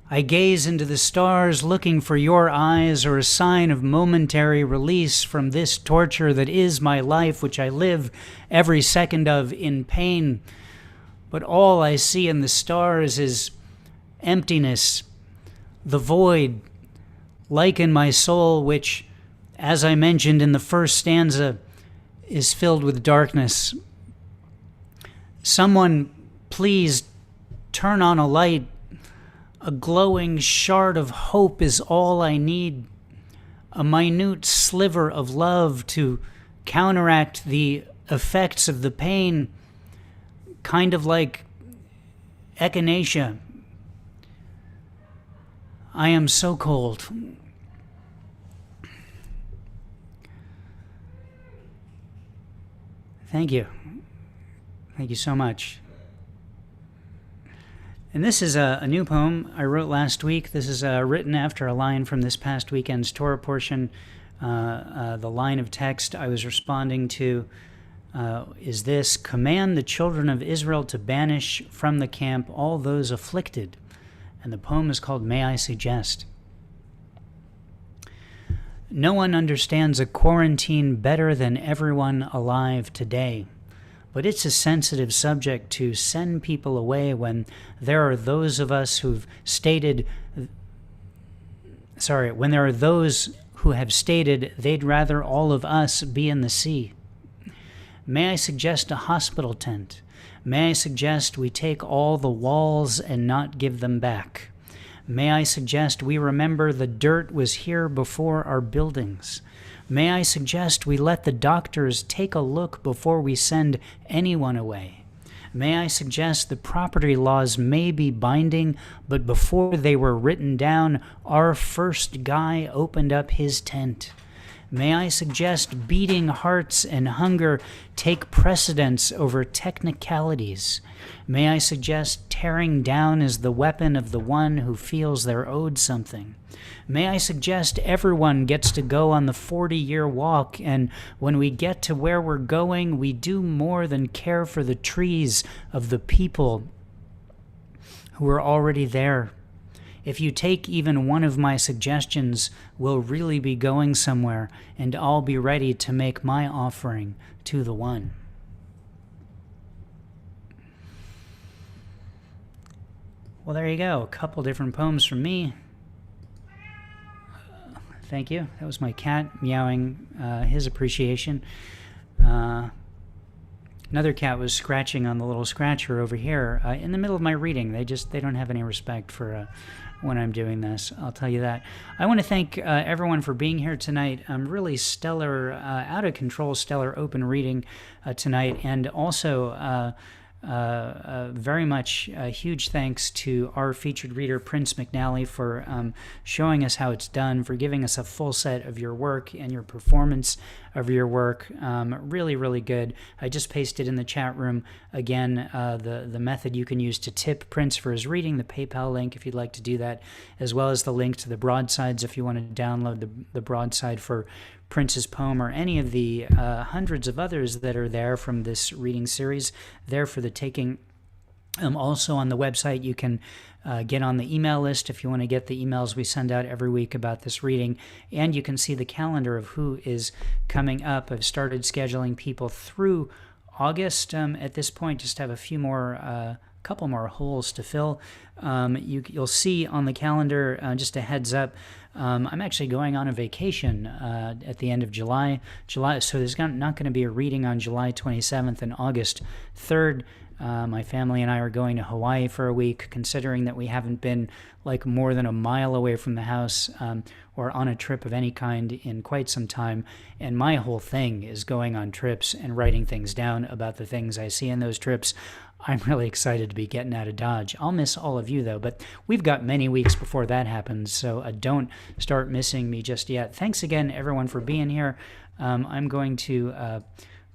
I gaze into the stars looking for your eyes or a sign of momentary release from this torture that is my life, which I live every second of in pain. But all I see in the stars is emptiness, the void, like in my soul, which, as I mentioned in the first stanza, is filled with darkness. Someone, please turn on a light. A glowing shard of hope is all I need. A minute sliver of love to counteract the effects of the pain, kind of like echinacea. I am so cold. Thank you. Thank you so much. And this is a new poem I wrote last week. This is written after a line from this past weekend's Torah portion. The line of text I was responding to is this: command the children of Israel to banish from the camp all those afflicted. And the poem is called May I Suggest. No one understands a quarantine better than everyone alive today. But it's a sensitive subject to send people away when there are those of us who've stated, when there are those who have stated they'd rather all of us be in the sea. May I suggest a hospital tent? May I suggest we take all the walls and not give them back? May I suggest we remember the dirt was here before our buildings? May I suggest we let the doctors take a look before we send anyone away? May I suggest the property laws may be binding, but before they were written down, our first guy opened up his tent? May I suggest beating hearts and hunger take precedence over technicalities? May I suggest tearing down is the weapon of the one who feels they're owed something? May I suggest everyone gets to go on the 40-year walk, and when we get to where we're going, we do more than care for the trees of the people who are already there. if you take even one of my suggestions, we'll really be going somewhere, and I'll be ready to make my offering to the One. Well, there you go. A couple different poems from me. Thank you. That was my cat meowing his appreciation. Another cat was scratching on the little scratcher over here in the middle of my reading. They don't have any respect for when I'm doing this. I'll tell you that. I want to thank everyone for being here tonight. Really stellar, out of control, stellar open reading tonight, and also very much huge thanks to our featured reader, Prince McNalley, for showing us how it's done, for giving us a full set of your work and your performance of your work. Really, really good. I just pasted in the chat room again the method you can use to tip Prince for his reading, the PayPal link if you'd like to do that, as well as the link to the broadsides if you want to download the broadside for Prince's poem or any of the hundreds of others that are there from this reading series, there for the taking. Also on the website, you can get on the email list if you want to get the emails we send out every week about this reading, and you can see the calendar of who is coming up. I've started scheduling people through August at this point, just have a few more couple more holes to fill. You'll see on the calendar, just a heads up, I'm actually going on a vacation at the end of July, so there's not going to be a reading on July 27th and August 3rd. My family and I are going to Hawaii for a week, considering that we haven't been like more than a mile away from the house or on a trip of any kind in quite some time. And my whole thing is going on trips and writing things down about the things I see in those trips. I'm really excited to be getting out of Dodge. I'll miss all of you, though, but we've got many weeks before that happens, so don't start missing me just yet. Thanks again, everyone, for being here. I'm going to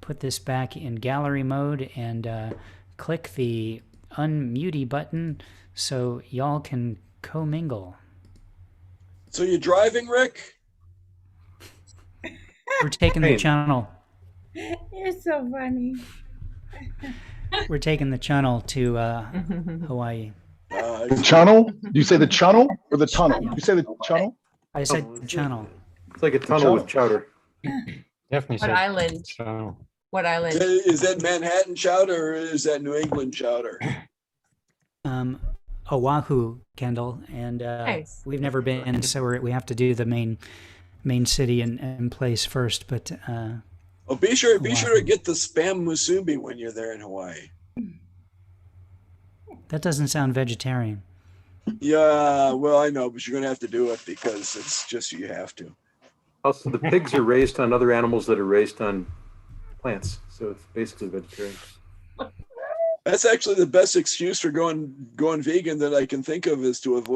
put this back in gallery mode and click the unmute button so y'all can commingle. So you're driving, Rick? We're taking the channel. You're so funny. We're taking the channel to Hawaii. The channel? Do you say the channel or the tunnel? You say the channel? I said channel. It's like a tunnel with chowder. Definitely. What island? Channel. What island? Is that Manhattan chowder or is that New England chowder? Oahu, Kendall, and Nice. we've never been, so we have to do the main city and place first. But Oh, be sure to get the spam musubi when you're there in Hawaii. that doesn't sound vegetarian. Yeah, well, I know, but you're gonna have to do it because it's just you have to. Also, the pigs are raised on other animals that are raised on plants, so it's basically vegetarian. That's actually the best excuse for going vegan that I can think of, is to avoid